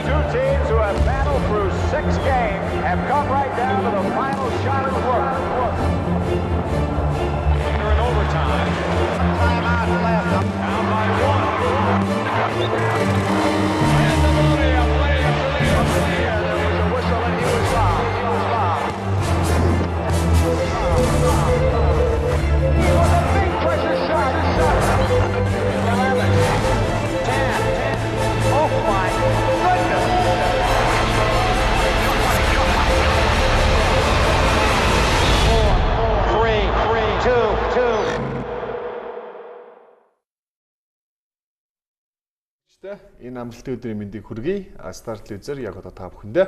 Two teams who have battled through 6 games have come right down to the final shot of the work. They're in overtime. Timeout left. Down by 1. And the volley, a play after the air. There was a whistle and he was fouled. He was fouled. It was a big pressure shot. 11, 10. Oh my goodness. 4, 3, 2. Энэ амралтын өдрийн мэндийг хүргэе. Start Loser яг одоо та бүхэндээ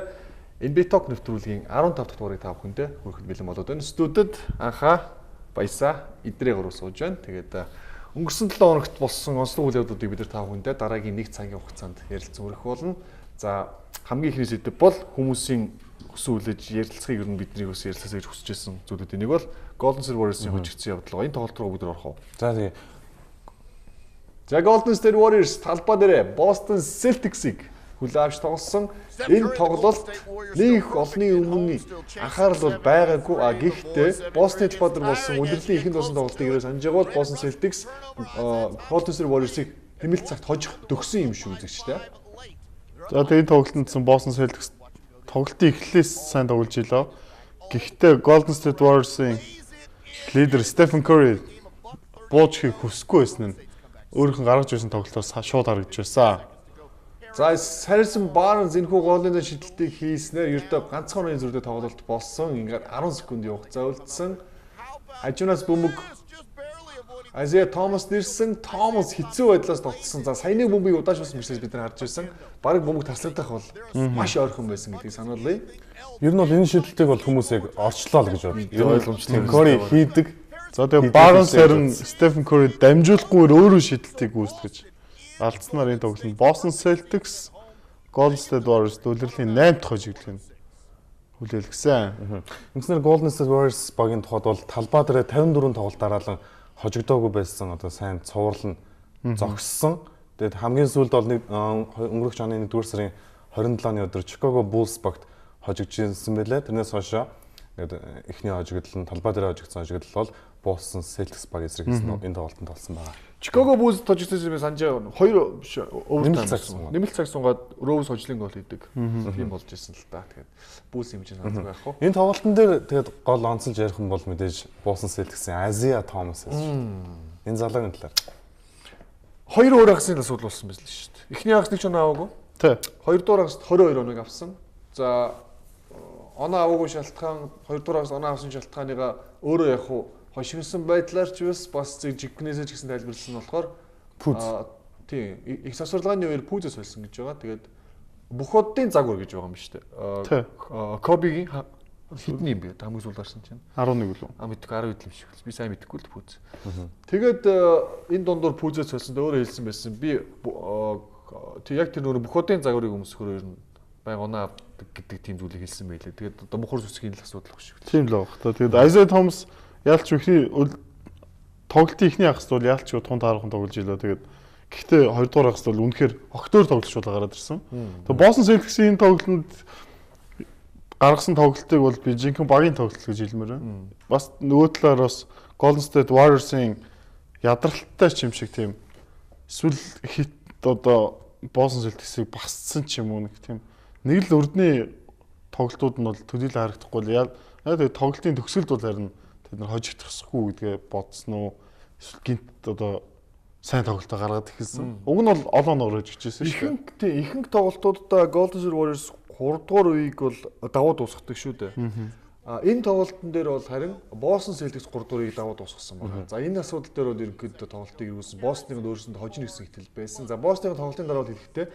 NBA Talk нэвтрүүлгийн 15 дахь дугаарыг та бүхэндээ хүрэхэд бэлэн болоод байна. Студид Анхаа, Баясаа, Идрээ гурав сууж байна. Тэгээд өнгөрсөн 7 хоногт болсон онцлог үйл явдлуудыг бид нар та бүхэндээ дараагийн 1 цагийн хугацаанд ярилцсан хүргэх болно. За хамгийн ихний сэдэв бол хүмүүсийн хүсүүлж ярилцахыг ер нь бидний бас ярилцасаа гэж хүсэж байсан зүйлүүдийн нэг бол Golden State Warriors-ийн хожигдсон явдал. Энэ тоглолт руу бид нар орох уу? За тэгээ. За Golden State Warriors талбай дээр Boston Celtics-ийг хүлээн авч тоглосон. Энэ тоглолт нэг олонний өмнө анхаарал бол байгаагүй. Гэхдээ Boston талбай дээр болсон үлрэлийн ихэнд болсон тоглолтыг ирээ санаж байгаа бол Boston Celtics Golden State Warriors-ыг хэмэлт цагт хожих төгсөн юм шүү үзэгчтэй. За тэгээд тоглолтондсон Boston Celtics тоглолтын эхлэлээс сайн тоглож илаа. Гэхдээ Golden State Warriors-ийн лидер Stephen Curry буучхийг хүсэхгүй байсан нь өөрийнх нь гаргаж ирсэн тоглолтоос шууд харагдж байсан. За Harrison Barnes энэхүү голын шидэлтийг хийснээр ердөө ганцхан оны зүрдээ тоглолт болсон. Ингээд 10 секунд хугацаа үлдсэн. Хажуунаас бөмбөг Isaiah Thomas нэрсэн. Thomas хэцүү байдлаас тогтсон. За саяны бөмбөгийг удаашуулсан мөрсөөс бид нар харж байсан. Бараг бөмбөг таслагдах бол маш ойрхон байсан гэдгийг сануулъя. Ер нь бол энэ шийдэлтийг бол хүмүүс яг орчлоо л гэж боддог. Ер нь ойлгомжтой. Curry хийдэг. За тэгээд Barnes харин Stephen Curry дамжуулахгүй өөрөө шийдэлтийг гүйцэтгэж алдснаар энэ тоглолтод Boston Celtics Golden State Warriors үлрэлийн 8 дахь хожигдлыг хүлээлгэсэн. Ингэснээр Golden State Warriors багийн тухайд бол талбай дээр 54 тоглолт дараалан хожигдоогүй байсан одоо сайн цуврал нь зогссон. Тэгээд хамгийн сүүлд бол өнгөрөх оны 1-р сарын 27-ны өдөр Chicago Bulls багт хожигдчихсан байлаа. Тэрнээс хойш эхний хожигдол нь талбай дээр хожигдсон хожигдол бол Boston Celtics баг эсрэг гэсэн энэ тоглолтод болсон байгаа. Chicago Bulls хожигдсон юм санджаа 2 нэмэлт цаг сунгаад Rose хожлын гол хийдэг. Тийм болж ирсэн л та. Тэгээд Bulls юм чинь сандаг байх уу? Энэ тоглолтын дээр тэгээд гол онцолж ярих юм бол мэдээж Boston Celtics-ийн Isaiah Thomas байсан. Энэ залуугийн талаар. 2 өөр агсын асуудал болсон байсан шүү дээ. Эхний агс нэг ч оноо аваагүй. Тий. 2 дугаар агст 22 оног авсан. За оноо аваагүй шалтгаан 2 дугаар агс оноо авсан шалтгааныга өөрөө яг хуу хошигнсан байдлаар ч бас жигнэсэж гэсэн тайлбарласан нь болохоор тийм их засварлагын үеэр пүүзэс болсон гэж байгаа. Тэгээд бүх оддын загвар гэж байгаа юм шүү дээ. Кобигийн хэдний юм бэ? Хамгийн сүүл гарсан чинь 11 үлээ. Мэдгүй 10 хэдэн юм шиг. Би сайн мэдэхгүй л пүүз. Тэгээд энэ дундуур пүүзэс болсон өөрөө хэлсэн байсан. Би яг тэр нөгөө бүх оддын загварыг өмсөхөөр ер нь байг оноо авдаг гэдэг тийм зүйлийг хэлсэн байлээ. Тэгээд одоо мухар сүсгийн л асуудал багш. Тийм л баг. Тэгээд Isaiah Thomas яалч ихний тоглолтын ихний агст бол яалч тун таархан тоглож илаа. Тэгээд гэхдээ 2 дугаар агст бол үнэхээр огтоор тоглож гараад ирсэн. Тэгээд Boston Celtics-ийн тоглолтод гаргасан тоглолтыг бол би жинхэнэ багийн тоглолт гэж хэлмээр байна. Бас нөгөө талаар бас Golden State Warriors-ийн ядралттай ч юм шиг тийм эсвэл хит одоо Boston Celtics-ийг басцсан ч юм уу нэг тийм нэг л өрдний тоглолтууд нь бол төдийлө харагдахгүй л яа тэгээд тоглолтын төгсгөлд бол харин тэд нар хожигдчихсахгүй гэдгээ бодсон уу эсвэл гинт одоо сайн тоглолтоо гаргаад ирсэн. Уг нь бол олон нор хожигдчихсэн шүү дээ. Ихэнх тоглолтуудаа Golden State Warriors 3 дугаар үеийг бол давуу дуусгадаг шүү дээ. Энэ тоглолтын дээр бол харин Boston Celtics 3 дугаар үеийг давуу дуусгасан байна. За энэ асуудал дээр бол ерөнхийдөө тоглолтыг юусэн Boston-ыг өөрсөнд хожино гэсэн итгэл байсан. За Boston-ийн тоглолтын дараа бол хэлэхдээ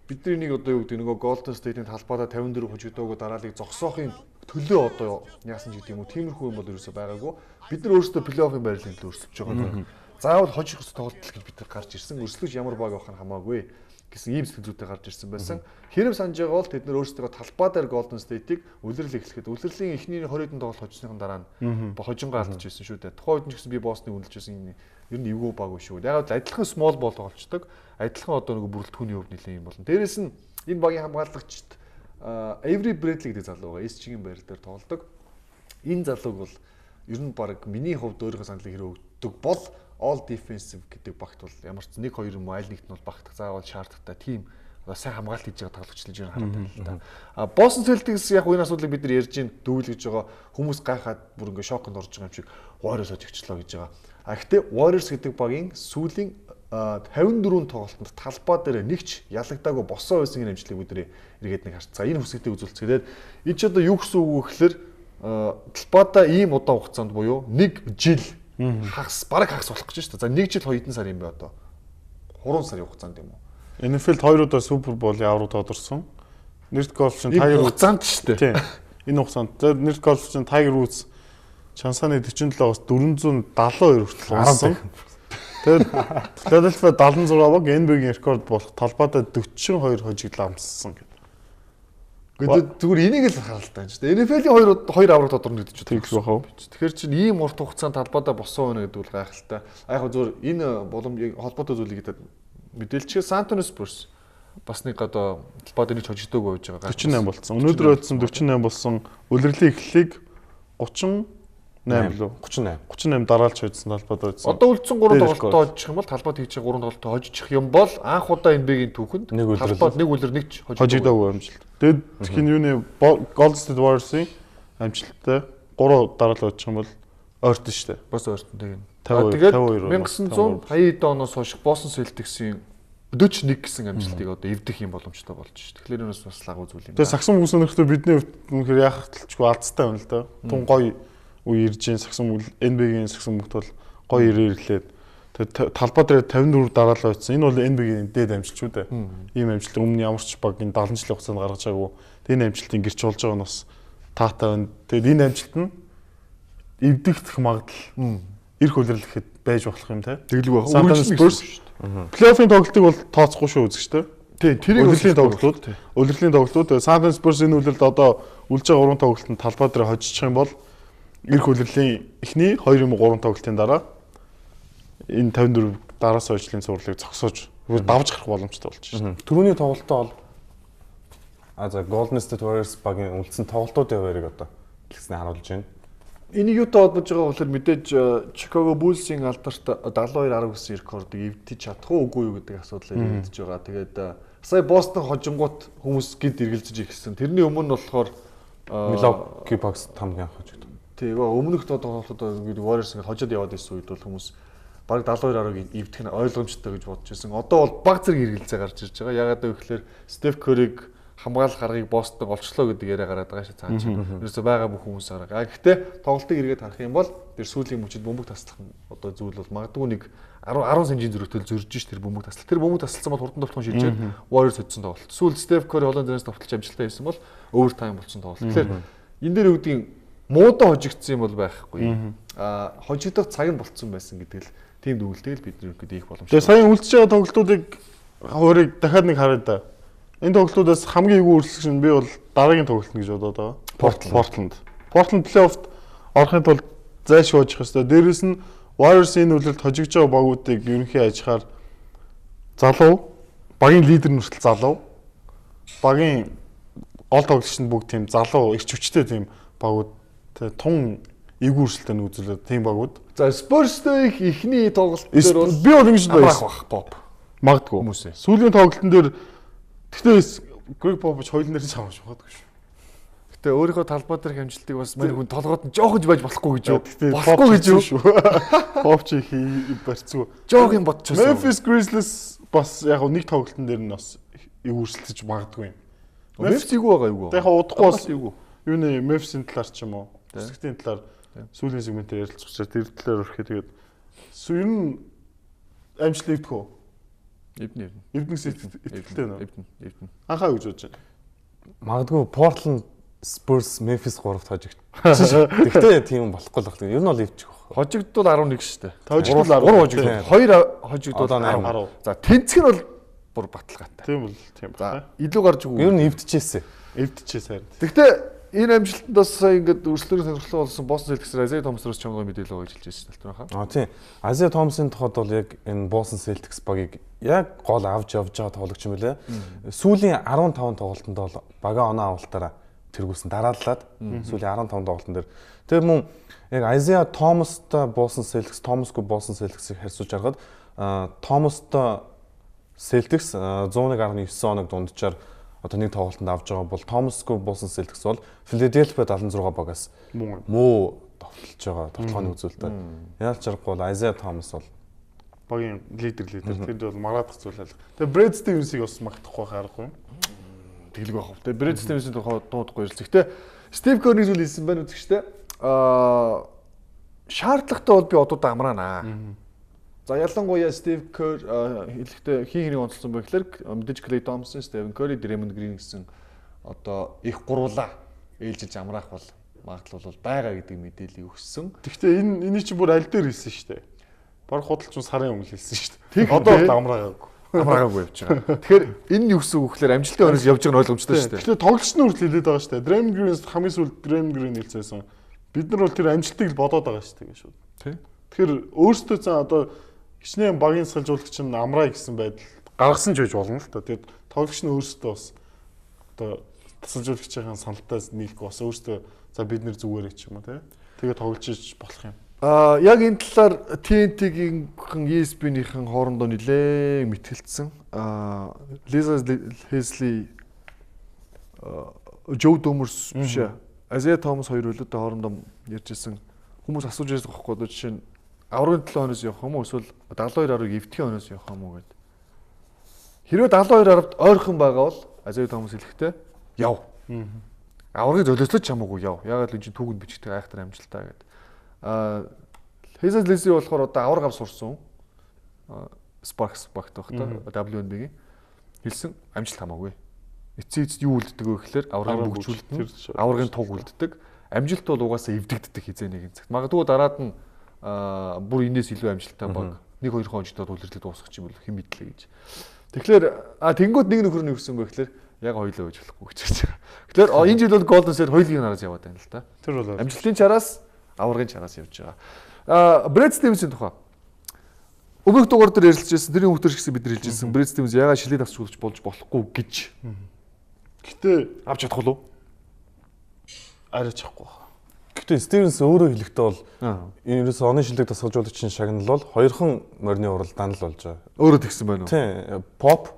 бидний нэг одоо юу гэдэг нөгөө Golden State-ийн талбайдаа 54 хожигдоогүй дараалыг зогсоохын төлөө одоо яасан ч гэдэг юм уу тиймэрхүү юм бол ерөөсөй байгаагүй. Бид нар өөрсдөө плей-оффын байрлалд өрсөлдөж байгаа. Заавал хожих ёстой тоглолт гэж бид нар гарч ирсэн. Өрсөлдөж ямар баг байх нь хамаагүй гэсэн ийм сэтгэл зүйтэй гарч ирсэн байсан. Хэрэв санаж байгаа бол тэд нар өөрсдөө талбай дээр Golden State-ийг үлрэл эхлэхэд үлрэлийн эхний 20 хэдэн тоглолт хожсныхан дараа нь хожингаа алдаж ирсэн шүү дээ. Тухайн үед ч гэсэн би Boston-ыг үнэлж байсан юм. Ер нь эвгүй баг шүү. Яг л адилхан small ball тоглолцдог. Адилхан одоо нэг бүрэлдэхүүний өвд нэлээд юм болно. Дээрээс нь Энэ багийн хамгаалагчд Avery Bradley гэдэг залуу байгаа. Эсчгийн байр дээр тоглодог. Энэ залууг бол ер нь баг миний хувьд өөрийнхөө саналыг хэрэгжүүлдэг бол all defensive гэдэг багт бол ямар ч 1-2 юм айл нэгт нь бол багтах заавал шаардлагатай тийм сайн хамгаалт хийж байгаа тоглогчлж байгаа харагдана л да. Boston Celtics яг энэ асуудлыг бид нар ярьж ин дүүл гэж байгаа хүмүүс гайхаад бүр ингээ шоконд орж байгаа юм шиг Warriors хожигчлоо гэж байгаа. Гэхдээ Warriors гэдэг багийн сүүлийн 54 тоглолтод талбай дээр нэгч ялагдаагүй босоо байсан энэ амжилтыг бид нэр эргээд нэг харц. За энэ хүсэлтийг үзүүлцгээд энэ ч одоо юу гэсэн үг вэ гэхээр талбайдаа ийм удаан хугацаанд буюу 1 жил хагас бараг хагас болох гэж байна шүү дээ. За 1 жил хэдэн сар юм бэ одоо? 3 сарын хугацаанд юм уу? NFL 2 удаа Супер Боулын авраг тодорсон. Нэрт голфчин Tiger хугацаанд шүү дээ. Тийм. Энэ хугацаанд. За нэрт голфчин Tiger Woods Чансаны 47-оос 472 хүртэл унсан. Тэгээд Philadelphia 76 баг NBA-гийн рекорд болох талбайдаа 42 хожигдол амссан гэдэг. Гэхдээ зүгээр энийг л харалтаа шүү дээ. NFL-ийн 2 авраг тодорно гэдэг чинь тийм байх. Тэгэхээр чинь ийм урт хугацаанд талбайдаа босоо байна гэдэг бол гайхалтай. Яг зүгээр энэ боломжийг холбоотой зүйлийг мэдээлчээр San Antonio Spurs бас нэг одоо талбайд нэг хожигдоогүй байж байгаа. 48 болсон. Өнөөдөр байсан 48 болсон. Улирлын эхлэлийг 38 лөө 38 дараалж хоцсон талбайд байсан. Одоо үлдсэн 3 тоглолтоо хожих юм бол талбайд хийж 3 тоглолтоо хожих юм бол анх удаа NBA-гийн түүхэнд талбайд нэг улир нэг ч хожигдоогүй амжилт. Тэгэд хин юуны Golden State Warriors-ийн амжилттай 3 дараалал очих юм бол ойртон шүү дээ. Бас ойртон тийм. Тэгээд 1980 оноос хойш Boston Celtics-ийн 41 гэсэн амжилтыг одоо эвдэх юм боломжтой болж шүү. Тэгэхээр энэс бас лагуу зүйл юм. Тэгээд сагсан хүмүүс өнөртөө бидний үнэхээр яах талчгүй алдцтай байна л да. Тун гоё үе ирж гин сагсан NBA-гийн сагсан мөхт бол гоё ирээ ирлээд тэгээд талбай дээр 54 дараалал ойцсон. Энэ бол NBA-гийн дээд амжилт шүү дээ. Ийм амжилт өмнө ямар ч баг энэ 70 жилийн хугацаанд гаргаж байгаагүй. Тэгээд энэ амжилтыг гэрч болж байгаа нь бас таатай байна. Тэгээд энэ амжилт нь эвдэгдэх магадлал эрх үлрэлэхэд байж болох юм те. Тэглэг байх. San Antonio Spurs плей-оффын тоглолтыг бол тооцохгүй шүү үзэгчтэй. Тийм, тэрийг улирлын тоглолтууд. Улирлын тоглолтууд San Antonio Spurs энэ үлрэлд одоо үлж байгаа 3 тоглолтод талбай дээр хожиж байгаа юм бол эрх үлрэлийн эхний 2 юм 3 тоглолтын дараа энэ 54 дараас хойшлын цувралыг зогсоож давж гарах боломжтой болж байна. Түрүүний тоглолтоо бол за Golden State Warriors багийн үлдсэн тоглолтуудын хуваарийг одоо хэлснээр харуулж байна. Энийг юутай холбож байгаа болохоор мэдээж Chicago Bulls-ийн алдарт 72-10 гэсэн рекордыг эвдэж чадах уугүй юу гэдэг асуудал яригдж байгаа. Тэгээд сая Boston хожингууд хүмүүс гид эргэлзэж ирсэн. Тэрний өмнө нь болохоор Milwaukee Bucks хамгийн анх хожигдсон. Тэгээ өмнөх тоглолтод Warriors ингэ хожоод яваад ирсэн үед бол хүмүүс баг 72-10-ыг эвдэх нь ойлгомжтой гэж бодож байсан. Одоо бол баг зэрэг эргэлзээ гарч ирж байгаа. Ягаад гэвэл Steph Curry-г хамгаалах аргыг Бостон олчлоо гэдэг яриа гараад байгаа шээ цааш. Ерөөсөө байгаа бүх хүмүүс арга. Гэхдээ тоглолтыг эргээд харах юм бол тэр сүүлийн мөчид бөмбөг таслах нь одоо зүйл бол магадгүй нэг 10 сэнжийн зөрөгтөл зөрж ш тэр бөмбөг таслах. Тэр бөмбөг таслсан бол хурдан товтлон шилжээд Warriors хөдсөн тоглолт. Сүүл Steph Curry холон дээрээс товтлож амжилттай байсан бол overtime болсон тоглолт. Тэгэхээр энэ дээр үүдийн муудаа хожигдсан юм бол байхгүй. Хожигдох цаг нь болцсон байсан гэдэг л тийм дүгнэлтийг бид нэр ихэд их боломжтой. Тэгээ сая үлдэж байгаа тоглолтуудыг хоёрыг дахиад нэг харъя да. Энэ тоглолтуудаас хамгийн эвгүй үргэлжлэх нь би бол дараагийн тоглолт гэж бодоод байгаа. Portland плей-оффт орохын тулд зайлшгүй хожих ёстой. Дээрээс нь Warriors энэ үлрэлт хожигдж байгаа багуудыг ерөнхий ажихаар залуу, багийн лидер нь хүртэл залуу, багийн гол тоглогч нь бүгд тийм залуу, эрч хүчтэй тийм багууд тун эвгүй үргэлжлэлтэй үзүүлээд тийм багууд. За Spurs-тэй ихний тоглолт дээр бол би бол ингэж байх Pop. Магадгүй хүмүүсээ. Сүүлийн тоглолтын дээр гэхдээ Greg Popovich хоёулын дээр ч хамаач магадгүй шүү. Гэтэ өөрийнхөө талбай дээр хэмжилтийг бас мань хүн толгойд нь жоохож байж болохгүй гэж юу? Болохгүй гэж юу? Popovich барьцгүй. Жоох юм бодчихсон. Memphis Grizzlies бас яг нэг тоглолтын дээр нь бас эвгүрсэлж магадгүй юм. Memphis юу байгаа юу? Яг удахгүй бас юуны Memphis-ийн талаар ч юм уу? Тэсгтийн талаар сүүлийн сегментээр ярилцах учраас тэр талаар өрхөө тэгээд ер нь амжилт нэгдэх үү? Эвдэнс итгэлтэй нөө. Эвдэн. Анхаа гэж бодож байна. Магадгүй Portland Spurs Memphis 3-т хожигд. Гэхдээ тийм болохгүй л байна. Ер нь бол эвчих واخ. Хожигдвол 11 шүү дээ. Хожигдвол 3 хожигдвол 2 хожигдвол 10. За тэнцэх нь бол бүр баталгаатай. Тийм бол тийм байна. Илүү гарч өгөө. Ер нь эвдчихээсэ. Эвдчихээс харин. Гэхдээ энэ амжилтандаас сая ингээд өрсөлдөрийн сонирхолтой болсон Бостон Селтиксээр Азия Томсроос чамгаа мэдээлэл өгч хэлж байсан талбараа. Тийм. Азия Томсын тухайд бол яг энэ Boston Celtics багийг яг гол авч явж байгаа тоглогч юм лээ. Сүүлийн 15 тоглолтод бол бага оноо авалтаараа тэргүүлсэн дарааллаад сүүлийн 15 тоглолтын дээр тэр мөн яг Азия Томстой Boston Celtics, Томсгүй Boston Celtics-ийг харьцуулж харахад Томстой Celtics 101.9 оног дунджаар одоо нэг тоглолтод авч байгаа бол Томсгүй Boston Celtics бол Philadelphia 76 багаас муу товтлж байгаа тоглооны үзүүлэлт. Яаж чарахгүй бол Isaiah Thomas бол багийн лидер тэнд бол магаадах зүйл алга. Тэгээ Brad Stevens-ийг бас магтахгүй харахгүй. Тэглэг байх. Тэгээ Brad Stevens-ийн тухай дуудахгүй ирсэн. Гэхдээ Steve Kerr нэг зүйл хэлсэн байна үзэгчтэй. Шаардлагатай бол би одууд амраана. За ялангуяа Steve Kerr хэлэхдээ хин хэнийг онцлсон байх гэхээр мэдээж Klay Thompson, Stephen Curry, Draymond Green гэсэн одоо их гуруула ээлжилж амраах бол магадлал бол байгаа гэдэг мэдээллийг өгсөн. Гэхдээ энийг чи бүр аль дээр хэлсэн шүү дээ. Бараг худалч сарын өмнө хэлсэн шүү дээ. Одоо л амраагаагүй явж байгаа. Тэгэхээр энэ юу гэсэн үг гэхээр амжилтын хойноос явж байгаа нь ойлгомжтой шүү дээ. Тэгэхээр тоглогч нь хүртэл хэлээд байгаа шүү дээ. Draymond Green хамгийн сүүлд Draymond Green хэлсэн. Бид нар бол тэр амжилтыг л бодоод байгаа шүү дээ шүү. Тэгэхээр өөрсдөө цаа одоо хичнээн багийн сэлжуулагч нь амраа гэсэн байдал гаргасан ч байж болно л та. Тэгээд тоглогч нь өөрсдөө бас одоо тасалжуулагчийн саналтаас нийлэхгүй бас өөрсдөө за бид нэр зүгээрээ ч юм уу тэгээд тоглож иж болох юм. Яг энэ талаар TNT-ийн ESPN-ийн хоорондоо нэлээд мэтгэлцсэн. Lisa Leslie Joe Dumars биш Isaiah Thomas хоёр хөлөөд хоорондоо ярьжсэн хүмүүс асууж байсан байхгүй одоо жишээ нь аврагын 7 хоногоос явах юм уу эсвэл 72 арга эвтгийн хоногоос явах юм уу гэдэг. Хэрвээ 72 аргад ойрхон байгаа бол Isaiah Thomas хэлэхдээ яв. Аврагыг золиослож чамаагүй яв. Ягаад л энэ чинь түүхэнд бичгдэг айхтар амжилтаа гэдэг. Lisa Leslie болохоор одоо авраг ав сурсан. Sparks багт байх та WNBA-гийн хэлсэн амжилт хамаагүй. Эцсийн юу үлддэг вэ гэхээр аврагын бүгжүүлэлт, аврагын туг үлддэг. Амжилт бол угаасаа эвдэгддэг хизээ нэгэн цагт. Магадгүй дараад нь бүр энэс илүү амжилттай баг 1-2 хоногтой тулэрлэг дуусгах юм бол хэн мэдлээ гэж. Тэгэхээр тэнгууд нэг нөхөр нь юусэн бэ гэхээр яг хоёлоо гэж болохгүй гэж хэлж байгаа. Тэгэхээр энэ жил бол Golden State хоёулын нараас яваад байна л та. Тэр бол амжилтын чараас аврагын чараас явж байгаа. Brad Stevens-ийн тухай өмнөх дугаар дээр ярилцжсэн тэрийн хүүхдэр гэсэн бид нар хэлжсэн Brad Stevens ягаад шилээд авч болж болохгүй гэж. Гэтэ авч чадах уу? арай чахгүй. Гэхдээ Stevens өөрөө хэлэхдээ бол энэ ерөөс оны шилдэг тасгалжуулагчийн шагнал бол хоёрхан морины уралдаан л болж байгаа. Өөрөө тэгсэн байна уу? Тийм. Pop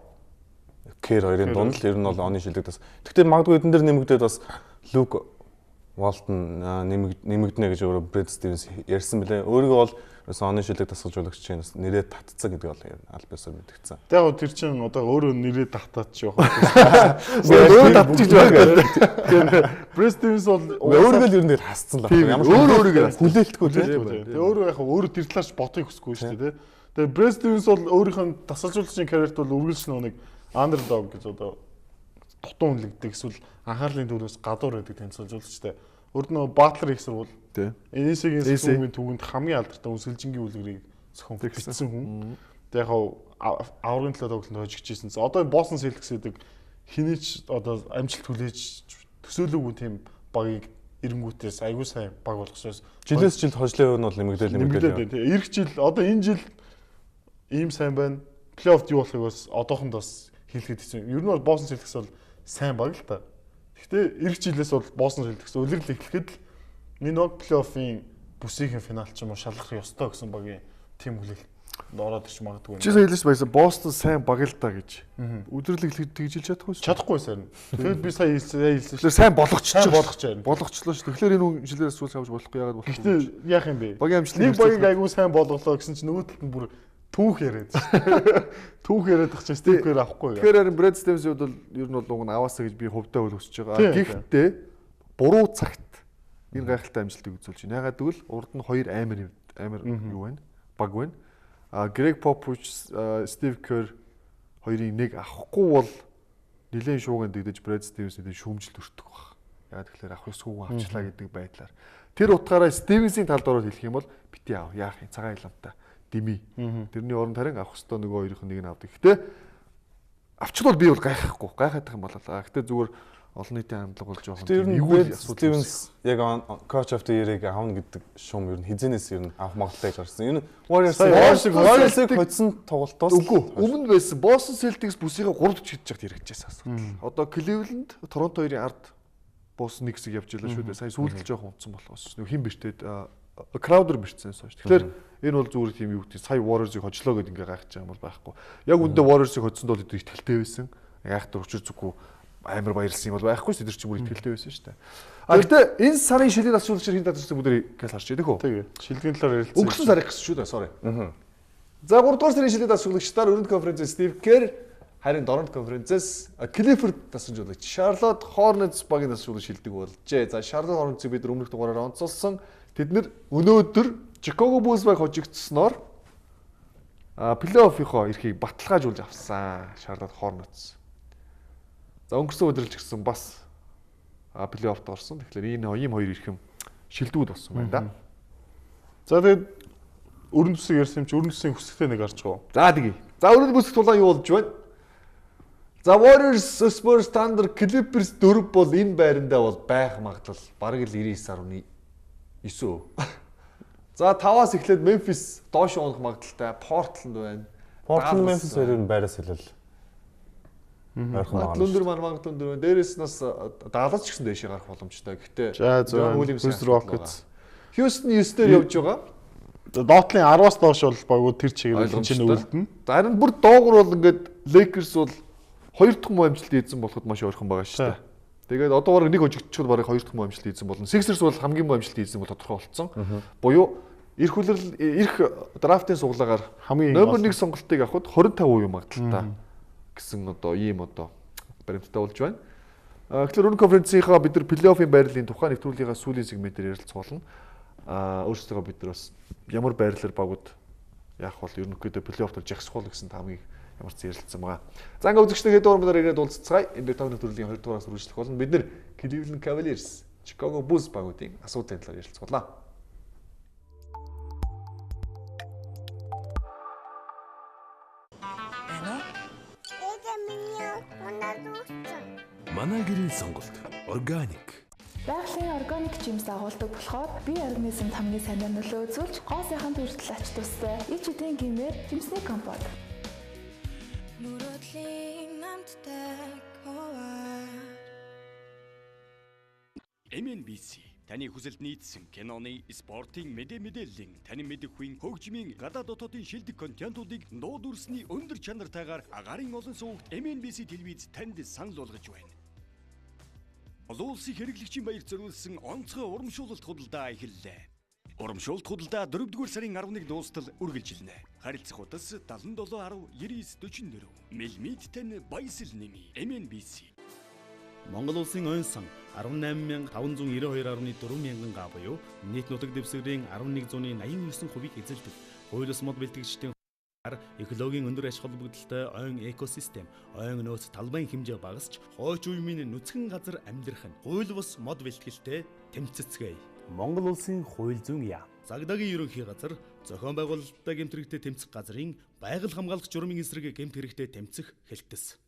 Kerr хоёрын дунд л ер нь бол оны шилдэг тас. Гэхдээ магадгүй эдэн дээр нэмэгдээд бас Luke Walton нэмэгдэнэ гэж өөрөө Brad Stevens ярьсан билээ. Өөрийгөө бол ерөөс оны шилдэг тасгалжуулагчийн нэрээ татцсан гэдэг бол альбиасаар мэдгдсэн. Тэгээ тэр чинь одоо өөрөө нэрээ татаад ч явах. Өөрөө татчих байгаа. Brad Stevens бол өөрийгөө л ер нь хасцсан л байна. Ямар өөрийгөө хүлээлтгүй тийм. Тэгээ өөрөө яг өөрөө тэр талаарч бодохыг хүсэхгүй шүү дээ. Тэгээ Brad Stevens бол өөрийнх нь тасгалжуулагчийн карьерт бол үргэлж нэг underdog гэж одоо дутуу үнэлэгддэг эсвэл анхаарлын төвөөс гадуур байдаг тэнцвэржүүлэгчтэй. Өөрөөр нь Butler их сурвал Энисигийн сүүгийн түүхэнд хамгийн алдартай үнсгэлжингийн үлгэрийг зохион бүтээсэн хүн. Тэгээ яг аврагын төлөө тоглолтод хожигч ийсэн. Одоо Boston Celtics гэдэг хинээч одоо амжилт хүлээж төсөөлөөгүй тийм багийг эренгүүтээс аягүй сайн баг болгосоос жилээс жилд хожлын хувь нь бол нэмэгдээл. Ирэх жил одоо энэ жил ийм сайн байна. Плей-оффд юу болохыг бас одоохонд бас хэлэхэд хэцүү. Ер нь бол Boston Celtics бол сайн баг л та. Гэхдээ эх жилээс бол Boston Celtics улирал эхлэхэд л энэ баг плей-оффын бүсийн финал ч юм уу шалгах ёстой гэсэн багийн тим хүлээлт ороод ирч магадгүй. Чи хэлж байсан Boston сайн баг л та гэж. Улирал эхлэхэд тэгж хэлж чадахгүй шүү. Чадахгүй сайн. Тэгэхэд би сая хэлсэн шүү. Сайн болгочихлоо. Болгочлоо шүү. Тэгэхээр энэ жилээс сүүл авч болохгүй яагаад болохгүй. Гэхдээ яах юм бэ? Багийн амжилт нэг багийг айгүй сайн болголоо гэсэн чинь нөгөө талд нь бүр түүх яриад. Түүх яриад ах чинь Steve Kerr авахгүй. Тэгэхээр харин Brad Stevens-үүд бол ер нь бол уг нь аваасаа гэж би хувьдаа бол хүсэж байгаа. Гэхдээ буруу цагт энэ гайхалтай амжилтыг үзүүлж байна. Ягаад гэвэл урд нь хоёр амар юу байна? Баг байна. Greg Popovich, Steve Kerr хоёрын нэг авахгүй бол нэлээд шууган дэгдэж Brad Stevens-ийн шүүмжлэлт өртөх баг. Ягаад тэгэхээр авах ёсгүй авчлаа гэдэг байдлаар. Тэр утгаараа Stevens-ийн талд ороод хэлэх юм бол бити аав яах юм цагаан иламтай дими. Тэрний оронд харин авах ёстой нөгөө хоёрын нэг нь авдаг. Гэтэ авчихвал би бол гайхахгүй. Гайхаад их юм болоо. Гэтэ зүгээр олон нийтийн хандлага бол жоохон эвгүй Stevens яг coach of the year-ыг авна гэдэг шуум ер нь хизэнээс ер нь авах магадaltaй гэж харсан. Энэ Warriors-ыг хоцсон тоглолтоос үгүй өмнө байсан Boston Celtics бүсийнхээ 3-40 хийж яхад хэрэгжижсэн асуудал. Одоо Cleveland, Toronto хоёрын ард Boston Knicks-ийг явж байлаа шүү дээ. Сая сүүлд жоохон унтсан болохоос нэг хин бэртээд Crowder бэртсэн шүү. Тэгэхээр энэ бол зүгээр тийм юу гэдэг сая Warriors-ыг хочлоо гэдээ ингээ гайхаж байгаа юм бол байхгүй. Яг үндэ Warriors-ыг хоцсонд бол өдөр ихтэлтэй байсан. Айхтар учир зүггүй амар баярлсан юм бол байхгүй шүү. Тэр чинь бүр ихтэлтэй байсан шүү дээ. А гэтээ энэ сарын шилдэг асуулт чинь хин татсан бүгд гэж харж байдаг хөө. Тэгээ. Шилдгийн талаар ярилцсан. Өнгөрсөн сарын гэсэн шүү дээ. Sorry. За 3 дугаар сарын шилдэг асуулагчдаар өрөнд конференцээс Steve Kerr харин дорнод конференцээс Clifford тасалжуулагч Charlotte Hornets багийн тасалжуулагч шилдэг болжээ. За Charlotte Hornets-ыг бид өмнөх дугаараар онцолсон. Тэд нэр өнөөдөр Chicago Bulls баг хожигдсноор плей-оффийнхоо эрхийг баталгаажуулж авсан Charlotte Hornets. За өнгөрсөн өдрөлж гисэн бас плей-оффт орсон. Тэгэхээр энэ ийм хоёр эрхэм шилдэгүүд болсон байна да. За тэгээд өрн төсөг ярьсан юм чи өрн төсгийн хүсэлтээ нэг арч гоо. За тэгье. За өрн бүсэг тулаан юу болж байна? За Warriors, Spurs, Thunder, Clippers дөрв бол энэ байрандаа бол байх магадлал бараг л 99.9%. За 5-аас эхлээд Memphis доош унах магадaltaй, Portland байна. Portland Memphis хоёрын байраас хэлэл. Магадлал өндөр магадлал өндөр байна. Дээрээс нас даалгач ч гэсэн дэшээ гарах боломжтой. Гэхдээ Houston Rockets, Houston 9-дэр явж байгаа. Доотлын 10-аас доош бол багууд тэр чигээр чинь үлдэнэ. Харин бүр доогуур бол ингээд Lakers бол 2 дахь муу амжилт ийдсэн болоход маш ойрхон байгаа шүү дээ. Тэгээд одоо бараг нэг хожигдчихвол бараг 2 дахь муу амжилт ийдсэн болно. Sixers бол хамгийн муу амжилт ийдсэн бол тодорхой болсон. Буюу эрх хүлэрэл эрх драфтын суглагаар номер 1 сонголтыг авахд 25% магадлалтай гэсэн одоо ийм одоо баримттай болж байна. Тэгэхээр өрн конференцийнхаа бид нар плей-оффын байрлалын тухай нэвтрүүлгийнхаа сүүлийн сегментээр ярилцах болно. Өөрсдөө бид нар бас ямар байрлалаар багууд яах бол ерөнхийдөө плей-оффт жагсах бол гэсэн тамгийг ямар ч ярилцсан байгаа. За ингээ үзэгчдээ хэд дугаар ирээд уулзцгаая. Энэ бетон нэвтрүүлгийн 2 дугаараас үргэлжлэх болно. Бид нэр Cleveland Cavaliers, Chicago Bulls багуудын асуудлын талаар ярилцуулаа. Манай гэрийн сонголт органик. Байгалийн органик жимс агуулдаг болохоор бие организмд хамгийн сайнаар нөлөө үзүүлж, гоо сайхан хүртэл ач тустай иж эдийн гэмээр жимсний компот. MNBC таны хүсэлд нийцсэн киноны, спортын, мэдээллийн, танин мэдэхгүй хөгжмийн гадаад дотоодын шилдэг контентуудыг нуудлуулсны өндөр чанартайгаар агарын олон сувагт MNBC телевиз танд санал болгож байна. Олон улсын хэрэглэгчийн баярт зориулсан онцгой урамшуулалт худалдаа эхэллээ. Урамшуулалт худалдаа 4-р сарын 11 дуустал үргэлжилнэ. Харилцах утас 7710 9944. Мэлмит тань баясал нэми MNBC. Монгол улсын ойн сан 18592.4 мянган га буюу нийт нутаг дэвсгэрийн 1189%-ийг эзэлдэг. Хуулиус мод бэлтгэгчдийн экологийн өндөр аж холбогдолтой ойн экосистем, ойн нөөц талбайн хэмжээ багасч, хойч уймын нүцгэн газар амьдрах нь хууль бус мод бэлтгэлтэй тэмцэцгээе. Монгол улсын хууль зүйн яам. Цагдаагийн ерөнхий газар, зохион байгуулалттай гэмт хэрэгтээ тэмцэх газрын байгаль хамгаалагч журмын эсрэг гэмт хэрэгтээ тэмцэх хэлтс.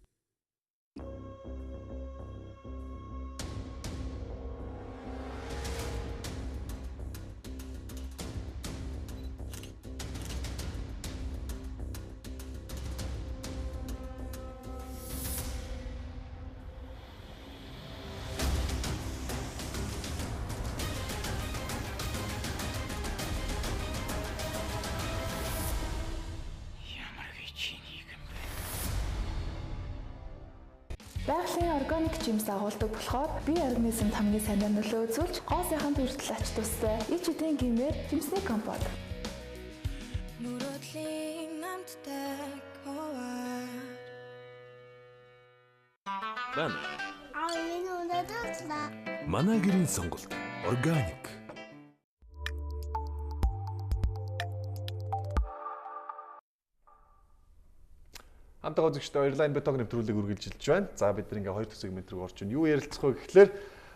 Байгалийн органик жимс агуулдаг болохоор бие организмд хамгийн сайнаар нөлөө үзүүлж, гоо сайхан хүртэл ач тустай иж эдийн гэмээр жимсний компот. Манай гэрийн сонголт органик. Хамтаа үзэгчдээ баярлалаа. Энэ бетон нэвтрүүлгийг үргэлжилж байна. За бид нэг хоёр дахь сегмент рүү орж байна. Юу ярилцах вэ гэхлээр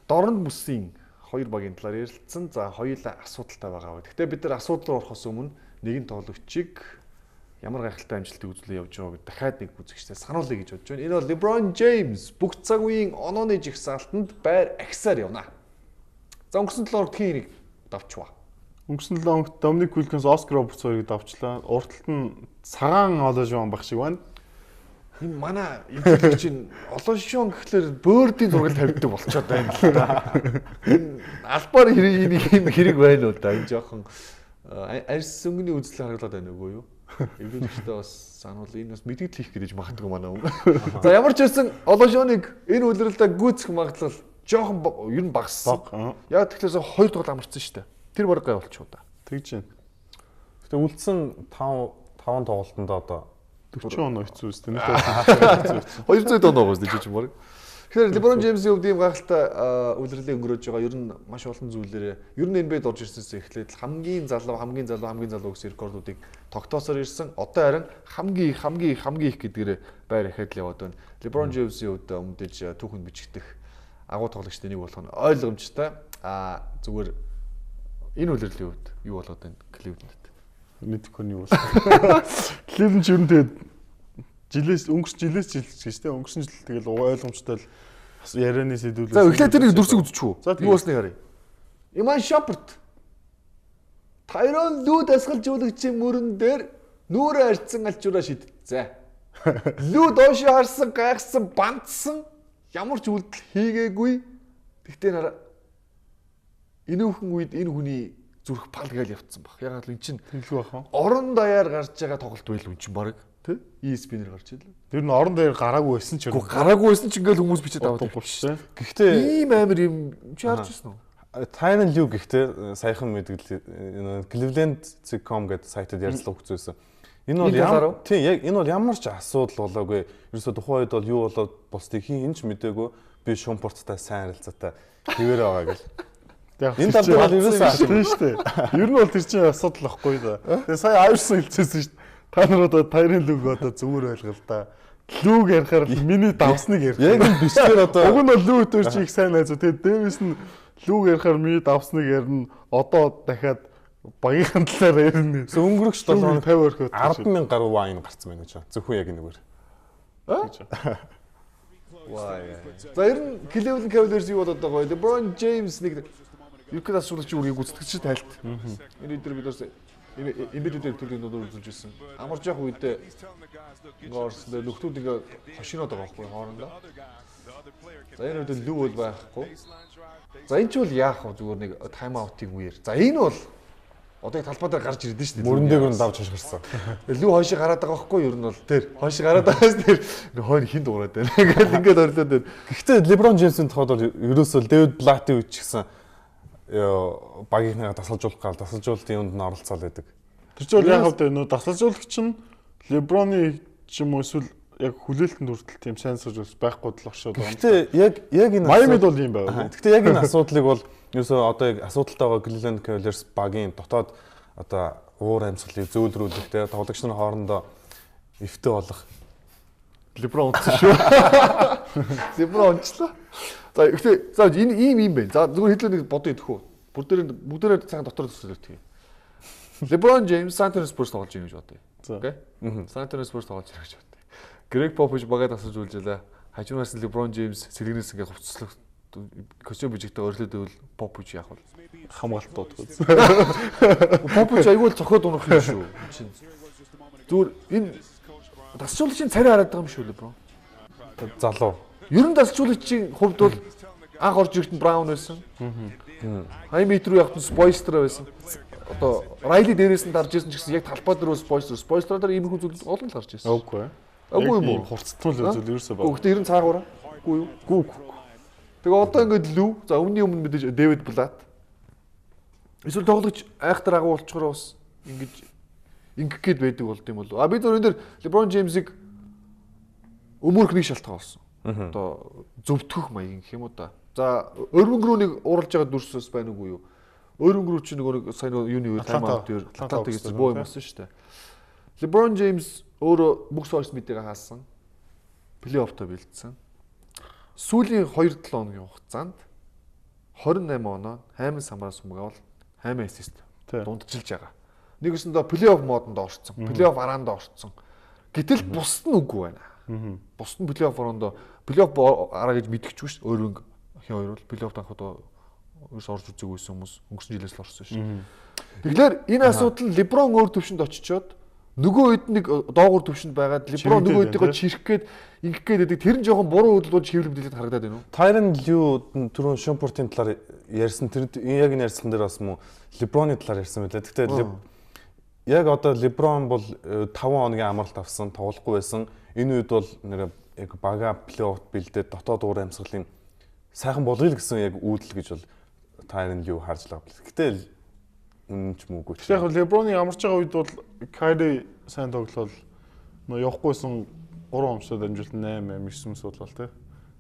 дорнод бүсийн хоёр багийн талаар ярилцсан. За хоёулаа асуудалтай байгаа. Гэхдээ бид нар асуудал руу орохоос өмнө нэгэн тоглогчийг ямар гайхалтай амжилтыг үзүүлээ явж байгаа гэдээ дахиад нэг үзэгчтэй сануулъя гэж бодож байна. Энэ бол LeBron James бүх цаг үеийн онооны жигсаалтанд байр ахисаар явна. За өнгөрсөн 7 хоногт хин нэг давчваа. Өнгөрсөн 7 хоногт Dominic Wilkins, Oscar Robertson-ыг давчлаа. Урталт нь цагаан Olajuwon баг шиг байна. Энэ манай энэ чинь Olajuwon гэхлээр бөөрдийн зураг тавьдаг болчиход байна л да. Энэ албаар хэрэг байна уу да. Энэ жоохон арьс өнгөний үзэл харагдаад байна үгүй юу? Эвлүүдэхтэй бас сануул энэ бас мэдгэл хийх гэж магадгүй манай өмнө. За ямар ч байсан Olajuwon-ыг энэ үлрэлдээ гүйцэх магадлал жоохон ер нь багассан. Яг тэгэхээр 2 дугаар амарсан шүү дээ. Тэр баг гай болчихоо да. Тэгж байна. Гэтэ үлдсэн 5 тоглолтод одоо 40 оноо хэцүү үстэй. 200 оноо гоос дэж баг. Тэгэхээр LeBron James-ийн хувьд ийм гайхалтай үлрэлээ өнгөрөөж байгаа. Ер нь маш олон зүйлээрээ ер нь NBA-д орж ирсэнээс эхлээд хамгийн залуу гэсэн рекордуудыг тогтоосоор ирсэн. Одоо харин хамгийн их гэдгээр байр ахаад л яваад байна. LeBron James-ийн хувьд өмнөдөж түүхэнд бичигдэх агуу тоглогчтой нэг болох нь ойлгомжтой. Зүгээр энэ үлрэлийн хувьд юу болоод байна Cleveland-д? Мэдхгүй нь юу болсон. Cleveland ч ер нь тэгээд өнгөрсөн жилээс жилж гэж тийм өнгөрсөн жил тэгэл ойлгомжтой л ярианы сэдвүүл. За эхлээд тэрийг дүрсийг үзчихв. Юу болсныг харъя. Iman Shumpert Tyronn Lue дасгалжуулагчийн мөрөн дээр нүүрээ арчсан алчураа шидтцээ. Lue доош харсан, гайхсан, бандсан ямар ч үйлдэл хийгээгүй. Тэгтээ нараа энэ хүн үед энэ хүний зүрх пал гээл явцсан баг. Ягаад л эн чинь тэнглэг баха. Орон даяар гарч байгаа тоглолт байл үн чинь баг тий? ESPN-ээр гарч ирлээ. Тэр нь орон даяар гараагүй байсан ч гараагүй байсан ч ингээл хүмүүс бичээд аваад болсон. Гэхдээ ийм амир юм чи харж ирсэн үү? Tyronn Lue гэхдээ саяхан мэдгэл Cleveland.com гэдэг сайтад ярьцлага өгсөн. Энэ бол энэ бол ямар ч асуудал болоогүй. Ерөөсө тухайн үед бол юу болоод бусдыг хинч мдээгүй. Би Shumpert-тай сайн харилцаатай хэвээрээ байгаа гэл. Энэ тал бол ерөөсөө тийм шүү дээ. Ер нь бол тэр чинь асуудал واخгүй да. Тэгээ сая Iverson хэлчихсэн шүү дээ. Та нар одоо Tyronn Lue-г одоо зүгээр ойлголоо да. Lue-г ярихаар миний давсныг ярих. Яг энэ бичгээр одоо уг нь бол Lue төр чи их сайн найзуу. Тэгээ дээрээс нь Lue-г ярихаар миний давсныг ярина. Одоо дахиад багийнхан талаар ярина. Өнгөрөх 7 хоног 50 орхиод 10,000 гаруй вайн гарцсан байна гэж байна. Зөвхөн яг энэгээр. За ер нь Cleveland Cavaliers юу болоод байгаа вэ? LeBron James нэг Юкэд асуулж үргийг гүйцэтгэгч тайлт. Энэ өдөр бид бас энэ төлөвийн нөдөр үзүүлж ирсэн. Амарч явах үедээ Орсд нөхдүүд ингээ хошиноод байгаа байхгүй хоорондоо. За энэ үед Lue бол байхгүй. За энэ ч бол яах вэ? Зүгээр нэг тайм аутын үеэр. За энэ бол одоо яг талбай дээр гарч ирдэ шүү дээ. Мөрөндөөр нь давж хашгирсан. Lue хойшоо гараад байгаа байхгүй юу? Ер нь бол тэр хойшоо гараад байгаас тэр хойно хин дуурайд байна. Ингээд орлоод байна. Гэхдээ LeBron James-ийн тохиолдол ерөөсөө David Blatt-ийн үеч гэсэн багийнхнаа дасгалжуулалтын юунд нь оролцоол байдаг. Тэр чинь яг хавд нөө дасгалжуулагч нь LeBron-ы ч юм уу эсвэл яг хүлээлтэнд хүртэл тийм сайн сууж байхгүй болох шүү дээ. Гэхдээ яг энэ Miami-д бол юм байна. Гэхдээ яг энэ асуудлыг бол ерөөсөө одоо яг асуудалтай байгаа Cleveland Cavaliers багийн дотоод одоо уур амьсгалыг зөөлрүүлэх те тоглогч нарын хоорондоо эвтэй болох LeBron унтсан шүү. LeBron унчлаа. За гэхдээ за энэ ийм байна. За зүгээр хэлээ нэг бодё идэхүү. Бүгдээрээ цагаан дотор төсөөлөлт хий. LeBron James San Antonio Spurs тоглож байна гэж бодъё. Окей. San Antonio Spurs тоглож байна гэж бодъё. Greg Popovich багаад асууж үлжээлээ. Хажуунаас LeBron James сэлгэнээс ингээд хувцслах костюм бижигтэй өрлөөд байвал Popovich яах вэ? Хамгаалт дуудах. Popovich айгүй л цохоод унах юм шүү. Зүгээр энэ дасгалжуулагчийн царай хараад байгаа юм шүү LeBron. залуу. Ер нь дасгалжуулагчийн хувьд бол анх орж ирэхэд Браун байсан. Miami руу явахад Spoelstra байсан. Одоо Riley дээрээс нь дарж ирсэн ч гэсэн яг талбай дээр Spoelstra дээр ийм хүн зүйл олон л гарч ирсэн. Үгүй. Үгүй юм уу? Хурцтмал зүйл ерөөсөө баг. Гэхдээ ер нь цаагаараа. Үгүй юу? Гүү. Тэгээ одоо ингээд Lue, за өмнө мэдээж David Blatt. Эсвэл тоглогч айхтар агуу болчихороо бас ингэж гээд байдаг болд юм болов. Би зөв энэ дэр LeBron James-ийг өмөрөх нэг шалтгаан болсон. Одоо зөвтгөх маяг гэх юм уу да. За өргөн рүү нэг уралж байгаа дүрсээс байна уу юу? Өргөн рүү чи нэг сайн юуны үе таймаут дээр Атлантаг гэсэн боо юм болсон шүү дээ. LeBron James өөрөө бүх сорс мэдээгээ хаасан. Плей-оффтой бэлдсэн. Сүүлийн 2-7 хоногийн хугацаанд 28 оноо хаймын самбараас сумгаавал хаймын ассист дундчилж байгаа. Нэгэсэндээ плей-офф модонд орсон. Плей-офф араанд орсон. Гэтэл бусд нь үгүй байна. Бусд нь плей-офф орондоо плей-офф араа гэж мэдчихгүй шүү. Өөр хин хоёр бол плей-офф анхудаа ерөөс орж үзээгүй байсан хүмүүс өнгөрсөн жилээс л орсон шүү. Тэгэхээр энэ асуудал нь Леброн өөр төвшөнд очичоод нөгөө хэд нэг доогуур төвшөнд байгаад Леброн нөгөө хэдийгөө чирэх гээд ингэх гээд тэр нь жоохон буруу хөдөлгөөж хэвлэл мэдээлэлд харагдаад байна уу? Тайрон Лю түрүүн Шумпортын талаар ярьсан тэр яг энэ ярьсан дээр бас мөн Леброны талаар ярьсан байлаа. Гэхдээ яг одоо Леброн бол 5 хоногийн амралт авсан, тоглохгүй байсан. Энэ үед бол нэр яг бага плей-офф бэлдээд дотоод уур амьсгалын сайхан болгоё гэсэн яг үүдэл гэж бол Тайрон Лю харж байгаа бэл. Гэтэл үнэн ч муугүй. Яг Леброны амарч байгаа үед бол Кайри сайн тоглол нөө явахгүйсэн 3 өмсөд амжилт 8 9 болвол тий.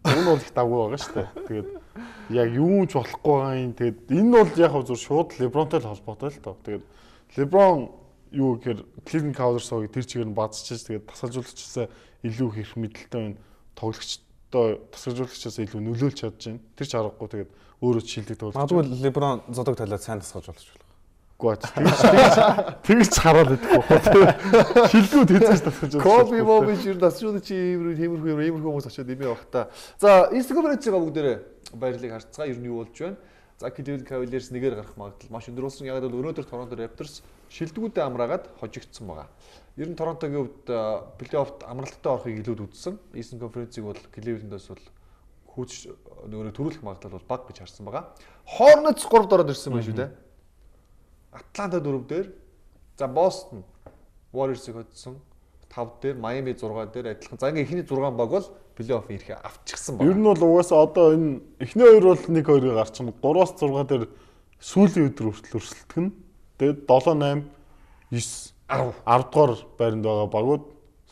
Энэ бол их давгүй байгаа шүү дээ. Тэгээд яг юу ч болохгүй байгаа юм. Тэгээд энэ бол яг зөв шууд Лебронтой л холбоотой л тоо. Тэгээд Леброн юу гэхээр Cleveland Cavaliers-ыг тэр чигээр нь базчиж тэгээд тасалжуулагчсаа илүү их мэдлэлтэй байна. Тоглогчтой тасалжуулагчсаа илүү нөлөөлж чадж байна. Тэр ч аргагүй тэгээд өөрөө шилдэг тоглож. Магадгүй Леброн зодог талаад сайн тасгаж болж байна. Тэгж хараад идэхгүй. Шилгүүд хийцэж тасгаж байна. Коби мобич юу дасчууд чи иймэрхүү хүмүүс очиод имээ багта. За, Instagram-ээр байгаа бүгдээрээ баярлалыг харцгаа. Ер нь юу болж байна? За, Cleveland Cavaliers нэгээр гарах магадлал маш өндөр болсон. Яг л өнөөдөр Toronto Raptors шилдэгүүдээ амраагаад хожигдсон байгаа. Ер нь Торонтогийн хувьд плей-оффт амралттай орохыг илүүд үзсэн. Eastern Conference-ийг бол Cleveland-аас бол хүүч нөгөө төрүүлэх магадлал бол бага гэж харсан байгаа. Hornets 3-д ороод ирсэн байна шүү дээ. Атланта 4 дээр, за Бостон Warriors-ыг хоцсон 5 дээр, Miami 6 дээр адилхан. За ингээ ихний 6 баг бол плей-офф ирэхээ авчихсан байна. Ер нь бол угаасаа одоо энэ эхний хоёр бол 1-2-ыг гарчихна. 3-аас 6 дээр сүүлийн өдөр хүртэл өрсөлдөх нь. Тэгээд 7 8 9 10 дугаар байранд байгаа багууд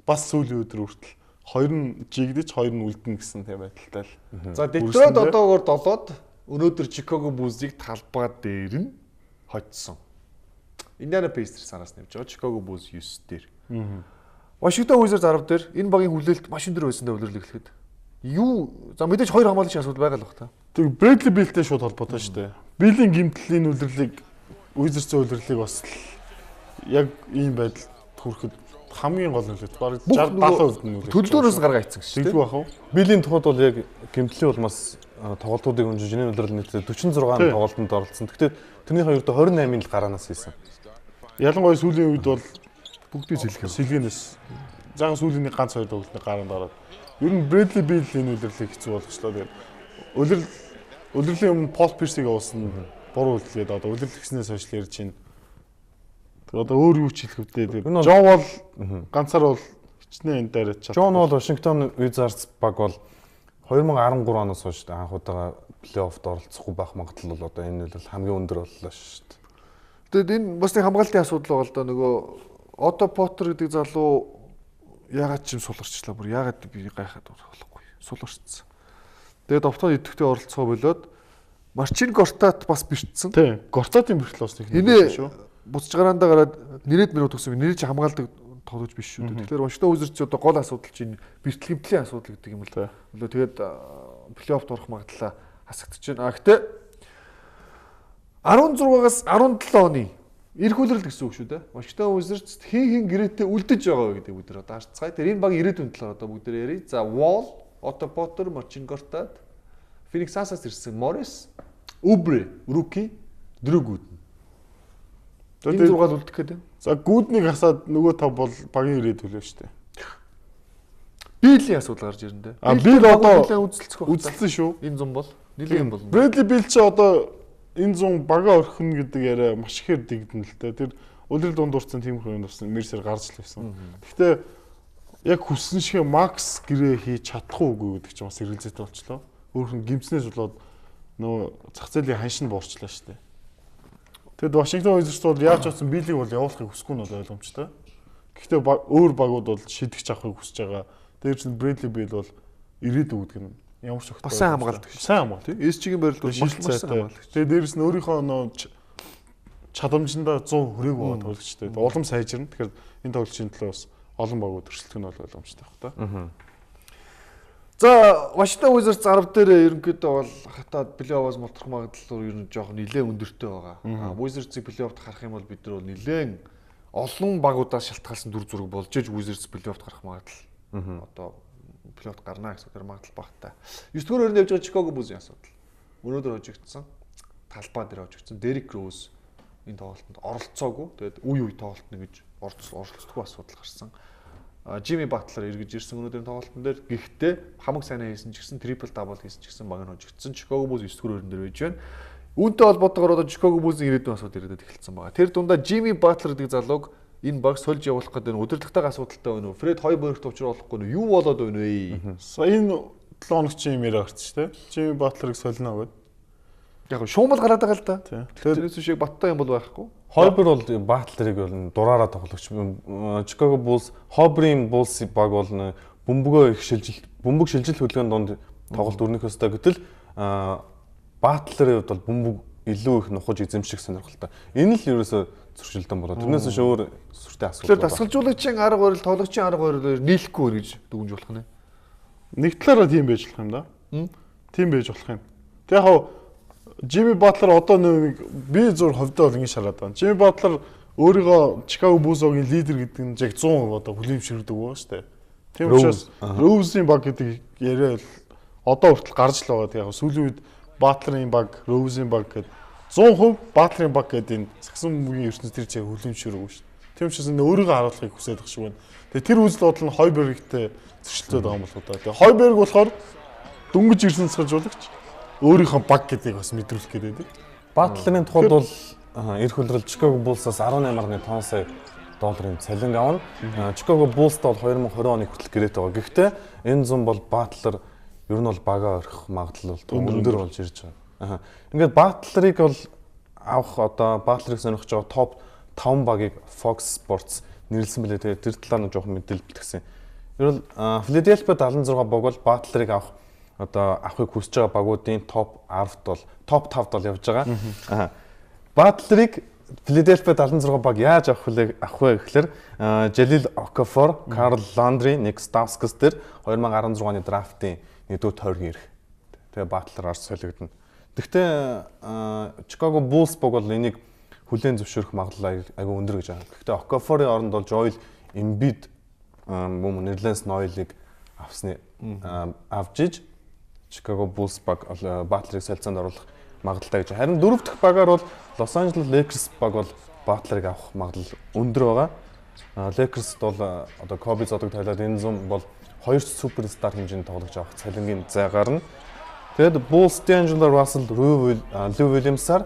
бас сүүлийн өдөр хүртэл 2 нь жигдэж 2 нь үлдэнэ гэсэн тийм байдалтай л. За Детройт одоогоор 7-д өнөөдөр Chicago Bulls-ыг талбай дээр нь хоцсон. Indiana Pacers араас нэмж байгаа. Chicago Bulls 9 дээр. Washington Wizards 10 дээр энэ багийн хүлээлт маш өндөр байсан даа үлрэглэхэд. Юу за мэдээж хоёр хамгаалагч асуудал байгаа л баг та. Тэг Bradley Beal-тэй шууд холбоотой шүү дээ. Beal-ийн гимтлийн үлрэглийг Wizards-ийн үлрэглийг бас яг ийм байдал хүрэхэд хамгийн гол нөлөөт баг 60-70% нь нөлөөт. Төлөвлөрөөс гаргаа ицсэн шүү дээ. Тэгвэл бах уу? Билийн тухайд бол яг гимтлийн улмаас тоглолтуудыг өнжиж энэ өдрөл нийтдээ 46 тоглолтод оролцсон. Гэхдээ тэрний хоёрт 28-ын л гараанаас хийсэн. Ялангуяа сүүлийн үед бол Бүгдийг сэлгэнээс. Заан сүүлийн нэг ганц хоёр тоглолтны гараанд ороод. Ер нь Bradley Beal энэ үлрэглийг хэцүү болгочлоо. Тэгээд үлрэлийн өмнө Paul Pierce-ийг уусан буруу үлрэлгээд одоо үлрэглэснээс хойш ярьж байна. Тэгээд одоо өөр юу ч хэлэх үедээ. John Wall ганцаар бол хичнээн энэ дээр чадсан. John Wall Washington Wizards баг бол 2013 оноос хойш анх удаага плей-оффд оролцохгүй байх магадлал бол одоо энэ бол хамгийн өндөр боллоо шүү дээ. Тэгээд энэ бас нэг хамгаалтын асуудал байгаа л да нөгөө Otto Porter гэдэг залуу яагаад ч юм суларчлаа бүр яагаад би гайхаад болохгүй суларчсан. Тэгээд оптод идэвхтэй оролцоо болоод Марчин Гортат бас бэртсэн. Тийм. Гортатын бэртэл бас нэг шүү. Буцаж гараандаа гараад нэрэд минут өгсөн. Нэрээ чи хамгаалдаг тоглож биш шүү дээ. Тэгэхээр Washington Wizards одоо гол асуудал чинь бэртэл гэмтлийн асуудал гэдэг юм л да. Тэгээд плей-оффд орох магадлал хасагдчихж байна. Гэхдээ 16-аас 17 оны эрх хүлрэл гэсэн үг шүү дээ. Washington Wizards хин гэрээтэй үлдэж байгаа гэдэг бүгд одоо харцгаая. Тэр энэ багийн ирээдүйн талаар одоо бүгд ярий. За Wall, Otto Porter, Marcin Gortat, Phoenix Suns-аас ирсэн Morris, Oubre, rookie, Drew Gooden. Энэ 6 үлдэх гэдэг. За Gooden-ыг хасаад нөгөө тав бол багийн ирээдүй лөө шүү дээ. Билийн асуудал гарч ирнэ. Bill одоо үзэлцэх үзэлцэн шүү. Энэ зам бол нэлээд юм бол. Bradley Beal чи одоо энэ 100 бага орхино гэдэг яриа маш ихээр дэгдэн л дээ. Тэр үлрэл дундуурсан тиймэрхүү юм болсон. Мерсер гарч л байсан. Гэхдээ яг хүссэн шиг Макс гэрээ хийж чадахгүй үгүй гэдэг чинь бас эргэлзээтэй болчлоо. Өөрхөн гимцнээс болоод нөө зах зээлийн ханшин буурчлаа шүү дээ. Тэгэд Washington Wizards бол яаж ч утсан Beal-ийг бол явуулахыг хүсэхгүй нь бол ойлгомжтой. Гэхдээ өөр багууд бол шидэгч авахыг хүсэж байгаа. Тэр чинь Bradley Beal бол ирээдүй гэдэг нь ямар ч өгтөө. Сайн хамгаалдаг. Сайн хамгаалдаг. SG-ийн байрлал бол маш хамгаалдаг. Тэгээ дээрэс нь өөрийнхөө нөө чадамжиндаа 100 хүрээг байгаа тоглогчтой. Улам сайжирна. Тэгэхээр энэ тоглогчийн төлөө бас олон багууд өрсөлдөх нь бол ойлгомжтой байх та. За Washington Wizards 10 дээр ерөнхийдөө бол хатаад плей-оффоос мултрах магадлал ер нь жоохон нэлээд өндөртэй байгаа. Wizards-ийг плей-оффд харах юм бол бид нар бол нэлээд олон багуудаас шалтгаалсан дүр зураг болж иж Wizards плей-оффт гарах магадлал. Одоо плей-оффт гарна гэсэн тэр магадлал багтаа. 9-р өрөөнд явж байгаа Chicago Bulls-ийн асуудал. Өнөөдөр хожигдсан. Талбай дээр хожигдсан. Derrick Rose энэ тоглолтод оролцоогүй. Тэгээд үе тоглолтно гэж оролцдоггүй асуудал гарсан. Jimmy Butler эргэж ирсэн өнөөдрийн тоглолтын дээр. Гэхдээ хамаг сайн хийсэн ч гэсэн triple double хийсэн ч гэсэн баг нь хожигдсан. Chicago Bulls 9-р өрөөнд дээр байж байна. Үүнтэй холбоотойгоор одоо Chicago Bulls-ийн ирээдүйн асуудал ирээд эхэлсэн байгаа. Тэр дундаа Jimmy Butler гэдэг залууг энэ баг сольж явуулах гэдэг нь удирдлагатай асуудалтай байна уу? Фред Хойбергт учруулахгүй нь юу болоод байна вэ? Сая энэ 7 хоног чинь юм яриа гарч шүү дээ. Jimmy Butler-ыг солино гэдэг. Яг шуумал гараад байгаа л да. Тэгэхээр тэрээс шиг баттай юм бол байхгүй. Хойбер бол Батлерыг бол дураараа тоглогч. Chicago Bulls, Хойберийн Bulls баг бол бөмбөг шилжил хөдөлгөөний донд тоглолт өрнөх ёстой гэтэл Батлерийн хувьд бол бөмбөг илүү их нухаж эзэмших сонирхолтой. Энэ л ерөөсө зуршилтан болоо. Тэрнээс биш өөр сүртэй асуудал. Тэгэхээр дасгалжуулагчийн арга барил, тоглогчийн арга барил нийлэхгүй гэж дүгнж болох нь. нэг талаараа тийм байж болох юм да. Тийм байж болох юм. Тэг яг Jimmy Butler одоо нэг би зур ховдоо бол ингэ шараад байна. Jimmy Butler өөрийгөө Chicago Bulls-ийн лидер гэдэг нь яг 100% одоо хүлээмжширдэг байгаа шүү дээ. Тийм учраас Rose-ийн баг гэдэг яриа одоо хүртэл гарч л байгаа. Яг сүүлийн үед Butler-ийн баг, Rose-ийн баг гэдэг 100% Butler-ийн баг гэдэг энэ сагсан бүгийн ертөнцийн тэр чиг хүлээмжширдэг шүү дээ. Тийм учраас энэ өөрийгөө харуулахыг хүсэж байгаа шиг байна. Тэгээ тэр үзэл бодол нь Хойбергтэй зөрчилдөд байгаа юм болоо да. Тэгээ Хойберг болохоор дөнгөж ирсэн сахижуулагч өөрийнхөө баг гэдгийг бас мэдрүүлэх гэдэг. Батлерын тухайд бол эх хөлрөл Chicago Bulls-аас 18.5 сая долларын цалин авна. Chicago Bulls-д бол 2020 оны хүртэл гэрээтэй байгаа. Гэхдээ энэ зам бол Батлер ер нь бол багаа орхих магадлал өндөр болж ирж байгаа. Ингээд Батлерыг бол авах одоо Батлерыг сонирхож байгаа топ 5 багийг Fox Sports нэрлсэн билээ. Тэгээ тэр талаар нь жоохон мэдээлэл бэлтгэсэн. Ер нь Philadelphia 76 баг бол Батлерыг авах одоо авахыг хүсэж байгаа багуудын топ 10-т бол топ 5-д бол явж байгаа. Батлерыг Philadelphia 76 баг яаж авах вэ гэхээр Jalil Okafor, Carl Landry, Nick Stauskas дээр 2016 оны драфтын нэгдүгээр тойргийн ирэх. Тэгээ Батлер арс солигдно. Гэхдээ Chicago Bulls баг бол энийг хүлээн зөвшөөрөх магадлал айгүй өндөр гэж байна. Гэхдээ Okafor-ын оронд бол Joel Embiid мөн Nerlens Noel-ыг авч иж Chicago Bulls баг Батлерыг солилцоонд оруулах магадлалтай гэж. Харин дөрөв дэх багаар бол Los Angeles Lakers баг бол Батлерыг авах магадлал өндөр байгаа. Lakers бол одоо Kobe зодог тайлаад энэ зам бол хоёр суперстар хэмжээний тоглогч авах цалингийн зай гарна. Тэгэд Bulls D'Angelo Russell, Lou Williams-аар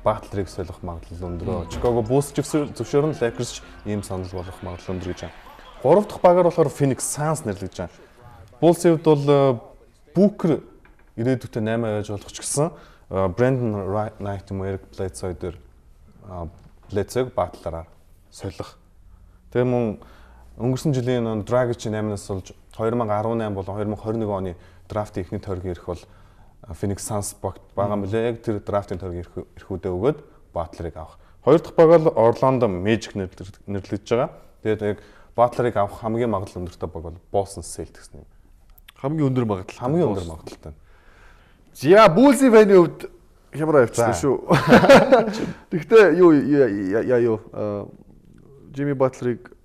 Батлерыг солих магадлал өндөр. Chicago Bulls ч зөвшөөрн Lakers ийм санал болох магадлал өндөр гэж байна. Гурав дахь багаар болохоор Phoenix Suns нэрлэж байна. Bulls-ийн хувьд бол Booker ирээдүйдээ 8 байж болох ч гэсэн Brandon Knight юм Eric Bledsoe дээр Bledsoe-г Батлераар солих. Тэгээ мөн өнгөрсөн жилийн Dragic 8-аас болж 2018 болон 2021 оны драфтын эхний тойргийн ирэх бол Phoenix Suns багт байгаа мөлий. Яг тэр драфтын тойргийн ирэхүүдээ өгөөд Батлерыг авах. Хоёр дахь баг бол Orlando Magic нэрлэж байгаа. Тэгээд яг Батлерыг авах хамгийн магадлал өндөртэй баг бол Boston Celtics юм. Хамгийн өндөр магадлал. Хамгийн өндөр магадлалтай. За Bulls-ийн фэний хувьд хямраа явчихсан шүү. Гэхдээ юу Jimmy Butler-ыг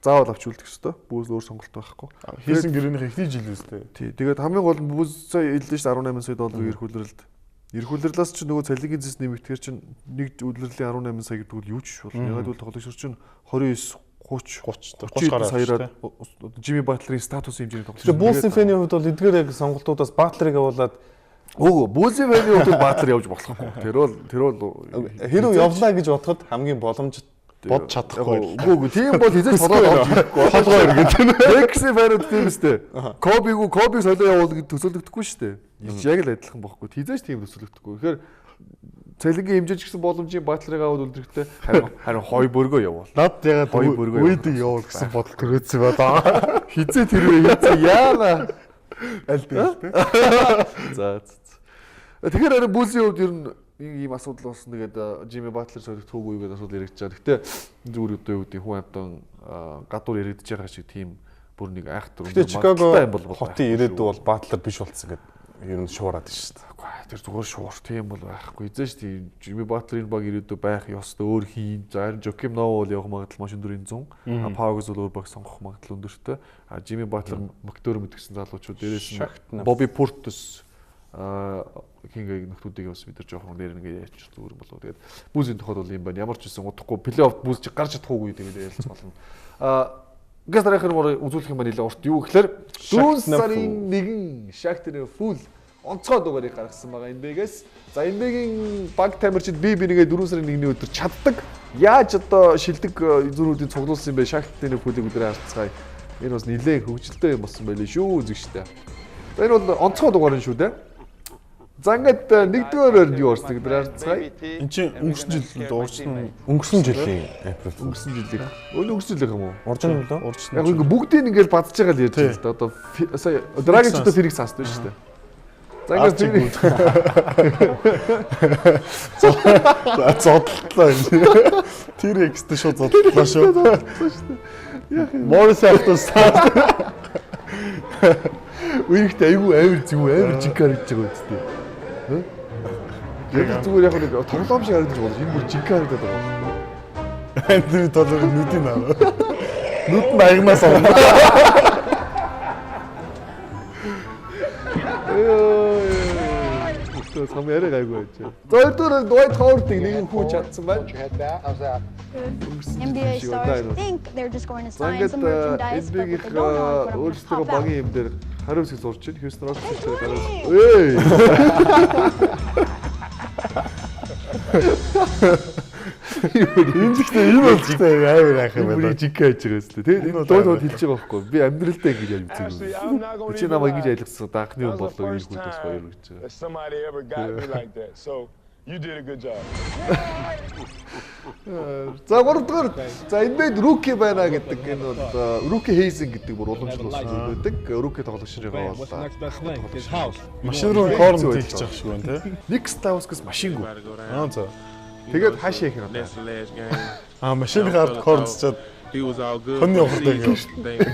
заавал авч үлдэх ёстой. Bulls өөр сонголт байхгүй. Хийсэн гэрээнийх ихний жил үстэй. Тий. Тэгээд хамгийн гол нь Bulls хэллээ шүү 18 сая долларын эрх үлрэлд. Эрх үлрэлээс ч нөгөө цалингийн зэс нэмэгдэхээр чинь нэг үлрэлийн 18 сая гэдэг нь юу ч биш бол. Ягаад гэвэл тоглогч чинь 29 30 саяар Jimmy Butler-ийн статус хэмжээний тоглогч. Тэгээ Bulls-ийн фэний хувьд бол эдгээр яг сонголтуудаас Батлерыг явуулаад Bulls-ийн фэний хувьд Батлер явж болохгүй. Тэр бол хэрэг явлаа гэж бодоход хамгийн боломж бод чадахгүй. Үгүй тийм бол хизээж толгой холгоо иргэн. Lakers-ийн фэнүүд тийм үстэй. Kobe солио явуул гэж төсөөлөгдөхгүй шүү дээ. Яг л адилхан бохгүй. Хизээж тийм төсөөлөгдөхгүй. Тэгэхээр цалингийн хэмжээж гисэн боломжийн Батлерыг аваад үлдэрэхтэй харин хой бөргөө явуул. Над ягаад үйдэг явуул гэсэн бодол төрөөцсөн байна. Хизээ тэрвээ яана. Аль дээ. За. Тэгэхээр харин Bulls-ийн хувьд ер нь ийм асуудал болсон. Тэгээд Jimmy Butler солигдохгүй юу гэдэг асуудал яригдж байгаа. Гэхдээ зүгээр одоо юу гэдэг хүн амтан гадуур яригдж байгаа шиг тийм бүр нэг айхтар. Гэхдээ Chicago хотын ирээдүй бол Butler биш болцсон гэдэг ер нь шуураад шүү дээ. Тэр зүгээр шуур тийм бол байхгүй. Эзэн шүү дээ. Жими Батлер энэ баг ирээдүй байх ёстой өөр хийн. За харин Жоким Ново бол явах магадлал маш өндөр 100. Паугс бол өөр баг сонгох магадлал өндөртэй. Жими Батлер Мактор мэдгсэн залуучууд дээрээс нь Боби Портус хингээ нөхдүүдийг бас бид нар жоохон дээр ингээ яачих зүгээр болов. Тэгээд бүүзийн тохиол бол юм байна. Ямар ч байсан удахгүй плей-офф бүүз чи гарч чадахгүй тэгээд ярилцах болно. Газ дарахын мөр үзүүлэх юм байна нэлээ урт. Юу гэхээр 4 сарын 1 Шахтерийн фул онцгой дугаарыг гаргасан байгаа NBA-гээс. За NBA-гийн баг тамирчид бие бинийгээ 4 сарын 1-ний өдөр чаддаг. Яаж одоо шилдэг зүрхүүдийн цуглуулсан юм бэ? Шахтерийн фулийг өдрөө харцгаая. Энэ бас нэлээ хөгжилтэй юм болсон байлээ шүү үзэгчтэй. За энэ бол онцгой дугаар нь шүү дээ. За ингээд нэгдүгээр юу орсон гэдэг харцгаая. Энд чинь өнгөрсөн жил уурсан Өнгөрсөн жилийн Април. Өнгөрсөн жилийн. Өнгөрсөн жилийн юм уу? Оржин лөө? Яг ингээд бүгдийг ингээд бадж байгаа л ярьж байна л да. Одоо сая Драгичтай Ферикс хасдаг шүү дээ. За ингээд зодлоо. Тэр экстэй шууд зодлоо шүү. Морис автос. Үерхтэй айгүй авир зүг авир жиг харагдаж байгаа үстэй. Яг зүгээр яг нэг тоглоом шиг харагдаж байна. Энэ бүр жиг харагдаад байгаа. Андри доллар нүдийн аа. Нүд нь аягнаас авна. Өстөө сам яриа гайгүй байж. За өдөр Dwight Howard-ыг нэг хүн чадсан байна. NBA stars think they're just going to sign some merchandise, but what they don't know is what's өөрсдөө going to pop багийн out. юм дээр хариуцлага зурж байна. Houston Rockets-тэй хариуц. Эй. Энэ ихтэй энэ бол ихтэй авир ах юм байна. Жиг хайж байгаа юм. Тэгээд энэ дууд хэлж байгаа байхгүй. Би амьдралдаа ингэж ярьж байгаа. Чи намайг ингэж айлгсан даахны юм болоо энэ хүн бас баяр гэж байгаа. Somebody ever got me like that. So you did a good job. За 3-р. За энэ rookie байна гэдэг энэ бол rookie hazing гэдэг бүр уламжлал болсон байдаг. Rookie тоглогч байгаа болоо. Машин руу корн хийчих шиг байна тий. Nick Stauskas машингүй. Аа за. Тэгээд хаашаа их юм. Машин гард корнцчаад He was all good. Хоньны ухдаг юм.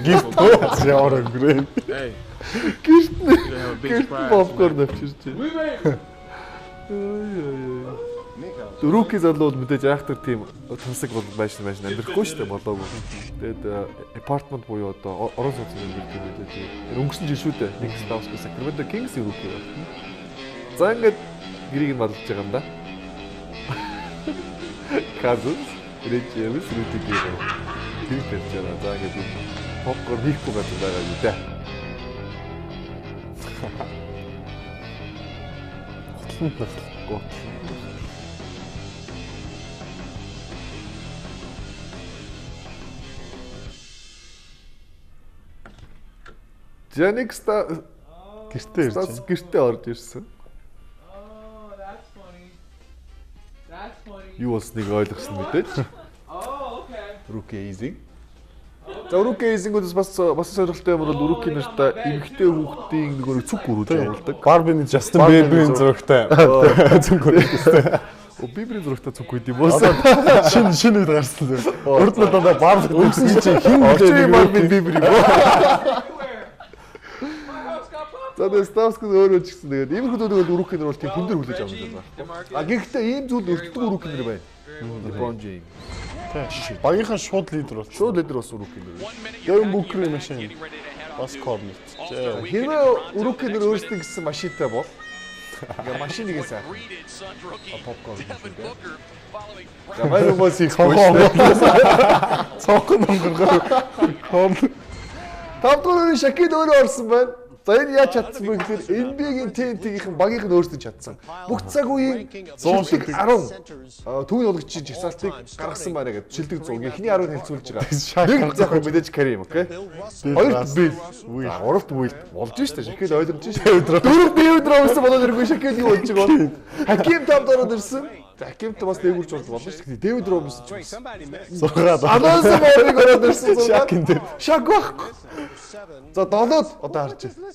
Gifts. Яар гэрээ. Hey. Гэрт попкорн авчирч байна. Rookie залууд мэдээж айхтар тийм тансаг бол байж амьдрахгүй шүү дээ болоогүй. Тэгээд apartment буюу одоо орон сууцны амьдрэх юм мэдээж. Өнгөрсөн жил шүү дээ. Nick Stauskas Sacramento Kings-ийн rookie байна. За ингээд гэрийг нь бодлож байгаа юм да. Казус Ричиэвс Рутигер. Тэр хэлж байгаа. За ингээд попкорн хийхгүй байсан байгаа юм да. Готлон. Janiksta гэртээ ирж. Гэртээ орж ирсэн. Юу болсныг ойлгосон мэдээж. Rookie hazing. За rookie hazing-уудаас бас сонирхолтой юм бол rookie нартай эмэгтэй хүүхдийн нөгөө цүг гөрүүд явуулдаг. Барбины Justin Bieber-ийн зурагтай цүг гөрөөдтэй. Бибрийн зурагтай цүг гүйд юм уу? Шинэ үед гарсан зү. Урд нь дандаа Барби өгсөн чинь хин үлээ Барби Бибри. За тэр Stauskas өөрөө ч гэсэн тэгээд ийм хүмүүсүүд rookie нар бол тийм хүндэр хүлээж авах юм байна. А гэхдээ ийм зүйл өртдөг rookie нар байна. LeBron James. Багийнхан шууд лидер болсон. Шууд лидер болсон rookie нар. Devin Booker-ийн машин бас корнет. Хэрвээ rookie нар өөрсдөө гэсэн машинтай бол яа машиныг сайн. Попкорн. За баяр хүмүүс их цонхон онгоргоо корн. Тавдгөрийн Шакид өөрөө орсон байна. За энэ яаж чадсан бэ гэхээр NBA-гийн TNT-ийн багийнх нь өөрсдөө чадсан. Бүх цаг үеийн 110 төвийн болгочийн жагсаалтыг гаргасан байна гэдэг шилдэг 100. Эхний 10-ыг хэлцүүлж байгаа. Нэг зах мэдээж Карим, окей? Хоёрт би. Гуравт Уилд болж штэ. Шакид ойлгомж штэ. Дөрөв би өдөр авсан болоод ирэхгүй Шакид юу болж байгаа. Хаким тавд ороод ирсэн. Хакимт бас дээгүүрч болно шүү дээ. Дэвид Робинс ч байсан. Сургаад. Анаас морийг ороод ирсэн. Шакин дээр. Шак байхгүй. За долоод одоо харж байна.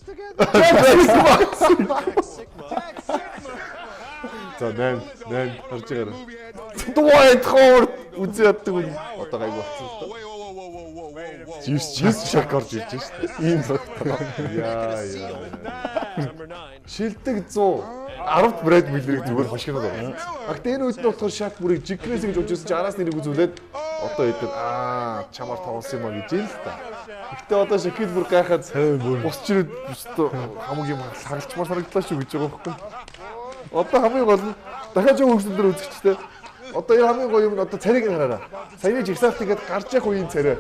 За 8 харж байгаарай. Dwight Howard үзээ яддаг үн одоо гайг болсон л доо. Жис шак орж ирж шүү дээ. Ийм зогтоо. Яа. Шилдэг 100 10-т Брэд Миллерийг зүгээр хошигноод байна. Гэхдээ энэ үед нь болохоор Шак бүрийг жигнээс гэж уужсэн чи араас нэрийг үзүүлээд одоо эдгээр чамаар тоглосон юм а гэж ил л та. Гэхдээ одоо Шакил бүр гайхаад бусч ирээд хамаг юм хагалчмаар санагдлаа шүү гэж байгаа байхгүй. Одоо хамгийн гол нь дахиад жоо хөгсөн дээр үзэгчтэй. Одоо энэ хамгийн гоё юм нь одоо царийг нь хараараа. Саяны жигсаалт ингээд гарч явах үеийн царай.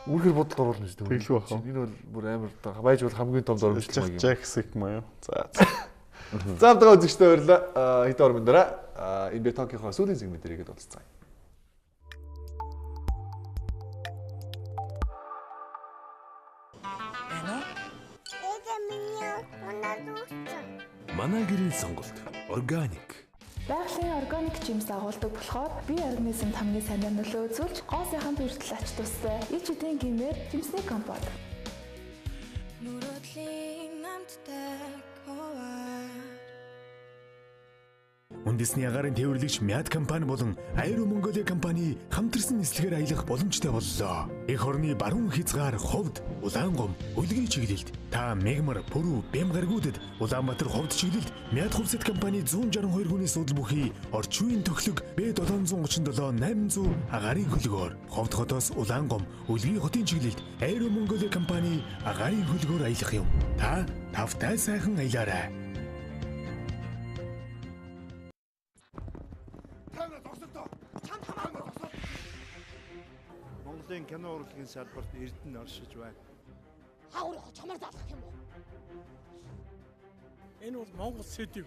Үнэхээр бодолд оруулна шүү дээ. Тэглэх байх. Энэ бол бүр амар байж бол хамгийн том дөрвөлжлөх юм. Jack маяа. За. За одоо үзэгчтэй баярлалаа. Хэдэн орон дараа энэ Бетокийнхоо сүүлийн сегментээр игээд уулзцгаая. Манай гэрийн сонголт органик. Байгалийн органик жимс агуулдаг болохоор бие организмд хамгийн сайн нөлөө үзүүлж гоо сайхан хүртэл ач тустай ич эдийн гимээр жимсний компот. Үндэсний агаарын тээвэрлэгч Мяд компани болон Aero Mongolia компани хамтарсан нислэгээр аялах боломжтой боллоо. Эх орны баруун хязгаар ховд, Улаангом, Үлгийн чиглэлд та Мегмар, Пүрүү, Бямгаргуудад Улаанбаатар ховд чиглэлд Мяд хувьсат компани 162 хүний судал бүхий орчин үеийн тоглог B737-800 агаарын хөлгөөр ховд хотоос Улаангом, Үлгийн хотын чиглэлд Aero Mongolia компани агаарын хөлгөөр аялах юм. Та тавтай сайхан аялаарай. Монголын кино урлагийн салбарт Эрдэнэ оршиж байна. Хаагур чамаар заалгах юм уу? Энэ бол Монгол сэдв.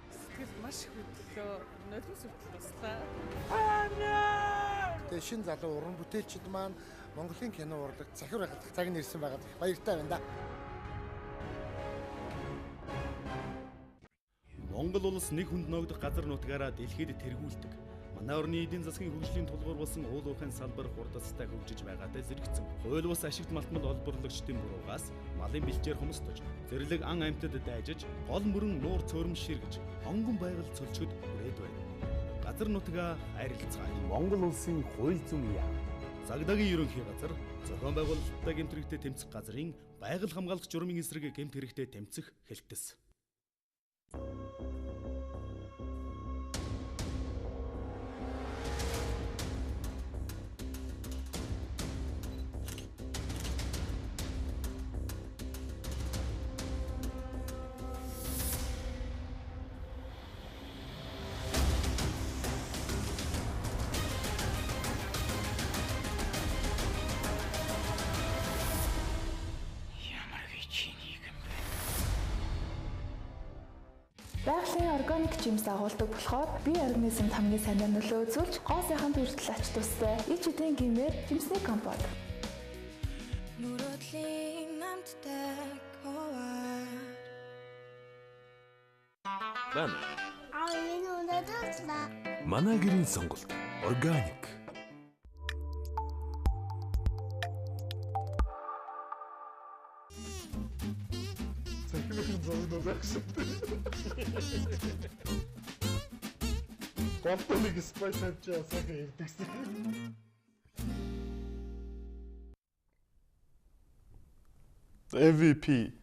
Сэтгэл маш их хөдлөө, нулимс туслаа. Тэгээ шин залуу уран бүтээлчид маань Монголын кино урлагт захир байхад цаг нь ирсэн байгаад их баяртай байна да. Монгол улс нэг хүнд ногдох газар нутгаараа дэлхийд тэргүүлдэг. Манай орны эдийн засгийн хөгжлийн тулгуур болсон уул уурхайн салбар хурдастай хөгжиж байгаатай зэрэгцэн. Хууль бус ашигт малтмал олборлогчдын буруугаас малын бэлчээр хомсдож, зэрлэг ан амьтад дайжиж, гол мөрөн нуур цөөрөм ширгэж, онгон байгаль цөлчгөд хүрээд байна. Газар нутгаа харилцааны Монгол улсын хууль зүйн яам. Загдагийн ерөнхий газар зохион байгуулалттай гэмт хэрэгтээ тэмцэх газрын байгаль хамгаалах журмын эсрэг гэмт хэрэгтээ тэмцэх хэлтэс. Байгалийн органик жимс агуулдаг болохоор бие организмд хамгийн сайн нөлөө үзүүлж гоо сайхан хүртэл ач тустай ич эдийн гимээр жимсний компот. Манай гэрийн сонголт органик. Гомтолыг спайс авчаа сайхан ирдэгсэн. MVP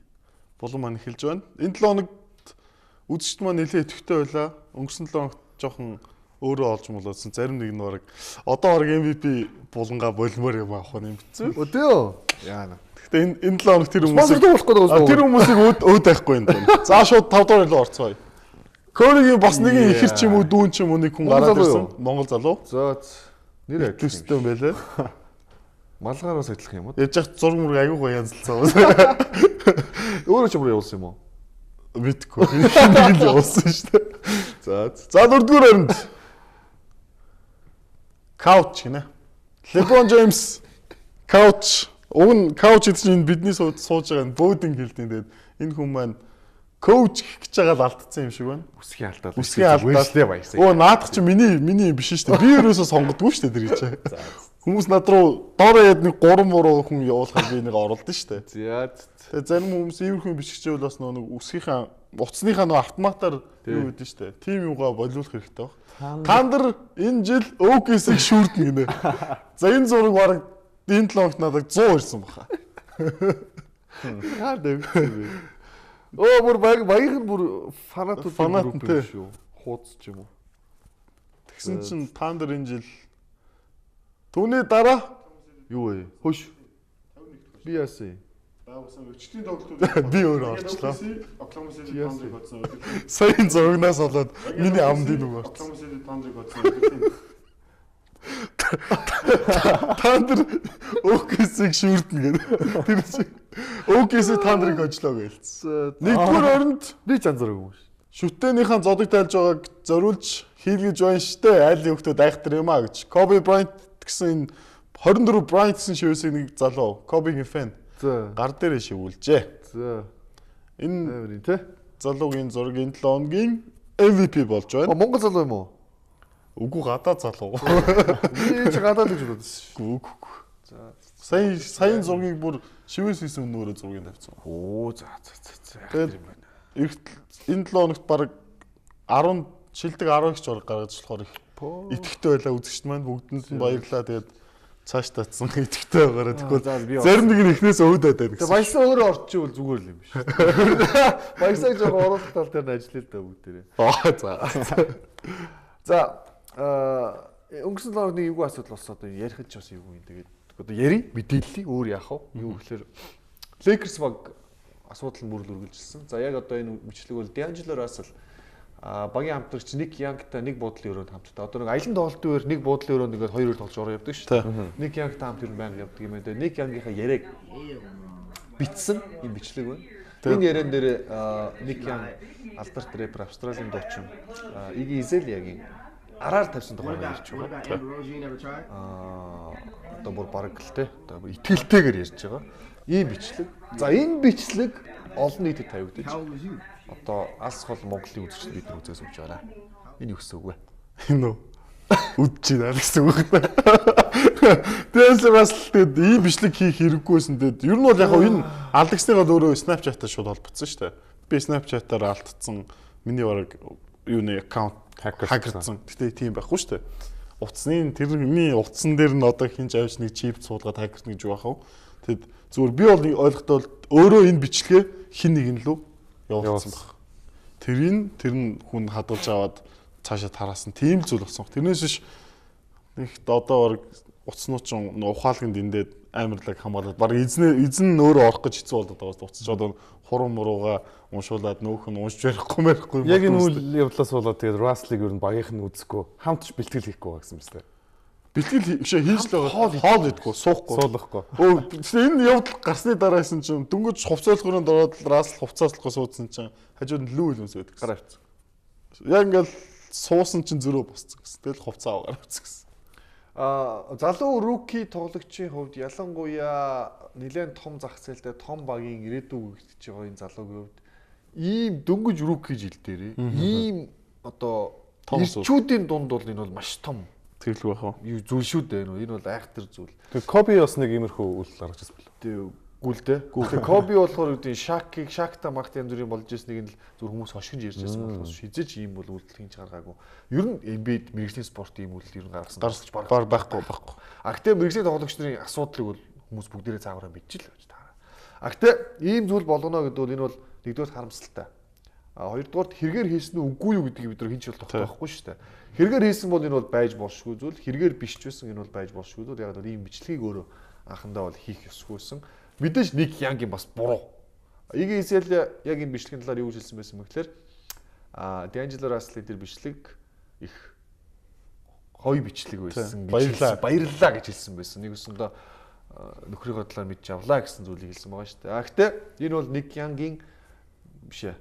болон маань эхэлж байна. Энэ 7 хоногт үзэгчд маань нэлээд идэвхтэй байлаа. Өнгөрсөн 7 хоногт жоохон өөрөө олж молоодсон. Зарим нэг нь бараг одоо бараг MVP булангаа болмоор юм аах нь битсэн. Өдөө. Яана. Гэхдээ энэ 7 хоногт тэр хүмүүсийг өөд байхгүй юм даа. За шууд 5 дахь руу орцгоё. Көригийн бас нэгэн ихэр ч юм уу дүүн ч юм уу нэг хүн гараад ирсэн. Монгол залуу. За нэр адилхан юм байлаа. Малгаараас адилхан юм уу? Яаж яах зураг мөрөг аягүй гоё янзлцсан. Өөрөө ч юм явуулсан юм уу? Мэдгүй. Нэг л явуулсан шүү дээ. За дөрөвдүгээр оронд. Couch гинэ. LeBron James couch. Уг нь couch гэдэг чинь бидний сууж байгаа энэ бөөдинг хэлдэг. Тэгээд энэ хүн маань коуч гэж байгаа л алдсан юм шиг байна. Үсгийн алдаад. Наадах чи миний биш шүү дээ. Би ерөөсөө сонгодгүй шүү дээ тэр гэж. Хүмүүс над руу доороо яд нэг 3-3 хүн явуулахаар би нэг оруулдаг шүү дээ. Тэгээ зарим хүмүүс иймэрхүү бичгчээ бол бас нэг үсгийнхаа утасныхаа нэг автоматар юу гэдэг шүү дээ. Тим юугаа болиулах хэрэгтэй баг. Та нар энэ жил OKC-г шүүрдэн гинэ. За энэ зураг бараг энэ 7 хоногт надад 100 ирсэн баха. Яа дэвчээ. Оо бүр багийнх нь бүр фанатууд шүү. Хуудс ч юм уу. Тэгсэн чинь та нар энэ жил түүний дараа юу вэ? Хөш. Би яасан. Баагсан өчтөний тоглолтууд би өөрөө орчлоо. Оклахома Сити Тандерыг бодсон үү? Сайн зурагнаас болоод миний амдын үг орсон. Оклахома Сити Тандерыг бодсон үү? Тандер OKC-г шүүрдэн гэдэг. Тэр чинь OKC Тандерыг очлоо гэлцсэн. Нэгдүгээр оронд би ч анзаараагүй юм шүү. Шүтэнийхэн зодог тайлж байгааг зориулж хийлгэж байна штэ. Айлын хөлтөд айхтар юм а гэж. Kobe Bryant гэсэн 24 Bryant гэсэн шивээсийг нэг залуу Kobe-гийн фэн. Гар дээрээ шивүүлжээ. За. Энэ залуугийн зургийн 7 хоногийн MVP болж байна. Монгол залуу юм уу? Үгүй гадаад залуу. Би ч гадаад гэж бодсон. Үгүй. За. Сайн зургийг бүр шивээс хийсэн өнөөрөө зургийг тавьсан. Оо за. Тэгээд энэ 7 хоногт баг 10 шилдэг 10 их зураг гаргаж болохоор их итгэвтэй байлаа үзэгчд маань бүгдэнд нь баярлалаа. Тэгээд цааш татсан итгэвтэй байгаараа тэгвэл зарим нэг нь эхнээс өөдөөд байна гэсэн. Баясаа өөрөө орчихвол зүгээр л юм биш. Баясаа жоохон оруулах тал дээр нь ажиллая л да бүгдээрээ. За. За өнгөрсөн 7 хоногийн эвгүй асуудал болсон одоо ярих ч бас эвгүй юм. Тэгээд одоо яри мэдээллий өөр яах вэ? Юу гэхээр Lakers баг асуудал нь бүрл үргэлжилсэн. За яг одоо энэ бичлэг бол D'Angelo Russell багийн хамтрагч Ник Янгтай нэг буудлын өрөөнд хамтдаа. Одоо нэг аялан тоглолтын үеэр нэг буудлын өрөөнд ингээд хоёр өөр тоглож ороо явдаг шүү дээ. Ник Янгтай хамт ирэн байнга явдаг юм байна. Ник Янгийнхаа яриаг битсэн энэ бичлэг байна. Энэ яриан дээр Ник Янг алдарт рэпер Австралийн дуучин Iggy Azaleaгийн араар тавьсан тухай ярьж байгаа. Одоо бүр бараг л те. Одоо итгэлтэйгээр ярьж байгаа. Ийм бичлэг. За энэ бичлэг олон нийтэд тавигдаж. Одоо алс хол Монголын үзэгчид бид нар үзээс өгч байгаа. Энэ юу гэсэн үг вэ? Энэ үү? Үдж байна гэсэн үг. Тэрээс бас тэгээд ийм бичлэг хийх хэрэггүйсэн тэгээд ер нь бол яг энэ алдагсныгаа өөрөө Snapchat-аар шууд холбогдсон шүү дээ. Би Snapchat-аар алдсан миний бараг юуны аккаунт хакердсан. Гэтэ тийм байхгүй шүү дээ. Утасны тэрний утсан дээр нь одоо хинж авч нэг чип суулгаад хакерна гэж байгаа хав. Тэгэд зүгээр би бол ойлгохдоо өөрөө энэ бичлэгээ хин нэгэн лөө явуулсан баг. Тэр нь хүн хадгалж аваад цаашаа тараасан тийм зүйл болсон. Тэрнээс биш нэг одоо баг утаснууд ч ухаалганд эндээд амарлаг хамгаалаад баг эзэн нь өөрөө орох гэж хэцүү болоод байгаа. Утас ч одоо хурам мурууга уншуулад нөөх нь уншиж ярихгүй. Яг энэ үйл явдлаас болоод тэгээд Russell-ыг ер нь багийнх нь үзэхгүй хамтч бэлтгэл хийхгүй байгаа гэсэн юм байна. Бэлтгэл хийж л байгаа. Хоол идэхгүй, суулгахгүй. Энэ явдал гарсны дараасан чинь дөнгөж хувцаалгын дороод Russell хувцааслахгүй суудсан чинь хажууд нь лүү илүүс байдаг. Гараа авчихсан. Яг ингээл суусан чинь зөрөө босцсон гэсэн. Тэгэл хувцаа аваад авчихсан гэсэн. Залуу руки тоглогчийн хувьд ялангуяа нэлээд том зах зээлтэй том багийн ирээдүй гэгдэж байгаа энэ залуугийн хувьд ийм дөнгөж руки жил дээр ийм одоо ирчүүдийн дунд бол энэ бол маш том тэглэг байх уу? Юу зүйл шүү дээ энэ бол айхтар зүйл. Тэгээ Kobe бас нэг иймэрхүү үйл гаргаж ирсэн бэл. Гүйлтэй. Kobe болохоор үүдийн Shaq-та Mark янз бүрийн болж ирсэн нэг л зүр хүмүүс хошигж ярьж байсан болохоос шизэж ийм бол үйлдэл хийж гаргаагүй. Ер нь NBA мэрэгжлийн спорт ийм үйлдэл ер нь гаргасан байхгүй. Гэхдээ мэрэгжлийн тоглогч нарын асуудлыг бол хүмүүс бүгдээрээ цаагаараа мэдчихэл байж таараа. Гэхдээ ийм зүйл болгоно гэдэг бол энэ бол нэгдүгээр харамсалтай. Хоёрдугаар хэрэгээр хийсэн үү үгүй юу гэдгийг бид нар хинч бол тогтоохгүй шүү дээ. Хэрэгээр хийсэн бол энэ бол байж болшгүй зүйл. Хэрэгээр биш ч байсан энэ бол байж болшгүй зүйл. Яг л ийм бичлэгийг өөрөө анхандаа бол хийх ёсгүйсэн. Мэдээж Ник Янгийн бас буруу. Iggy Azalea яг энэ бичлэгийн талаар юу хэлсэн байсан бэ гэхээр D'Angelo Russell дээр бичлэг их гоё бичлэг байсан гэж баярлалаа гэж хэлсэн байсан. Нэг өсөндөө нөхрийнхөө талаар мэдж авлаа гэсэн зүйлийг хэлсэн байгаа шүү дээ. Гэхдээ энэ бол Ник Янгийн биш ээ.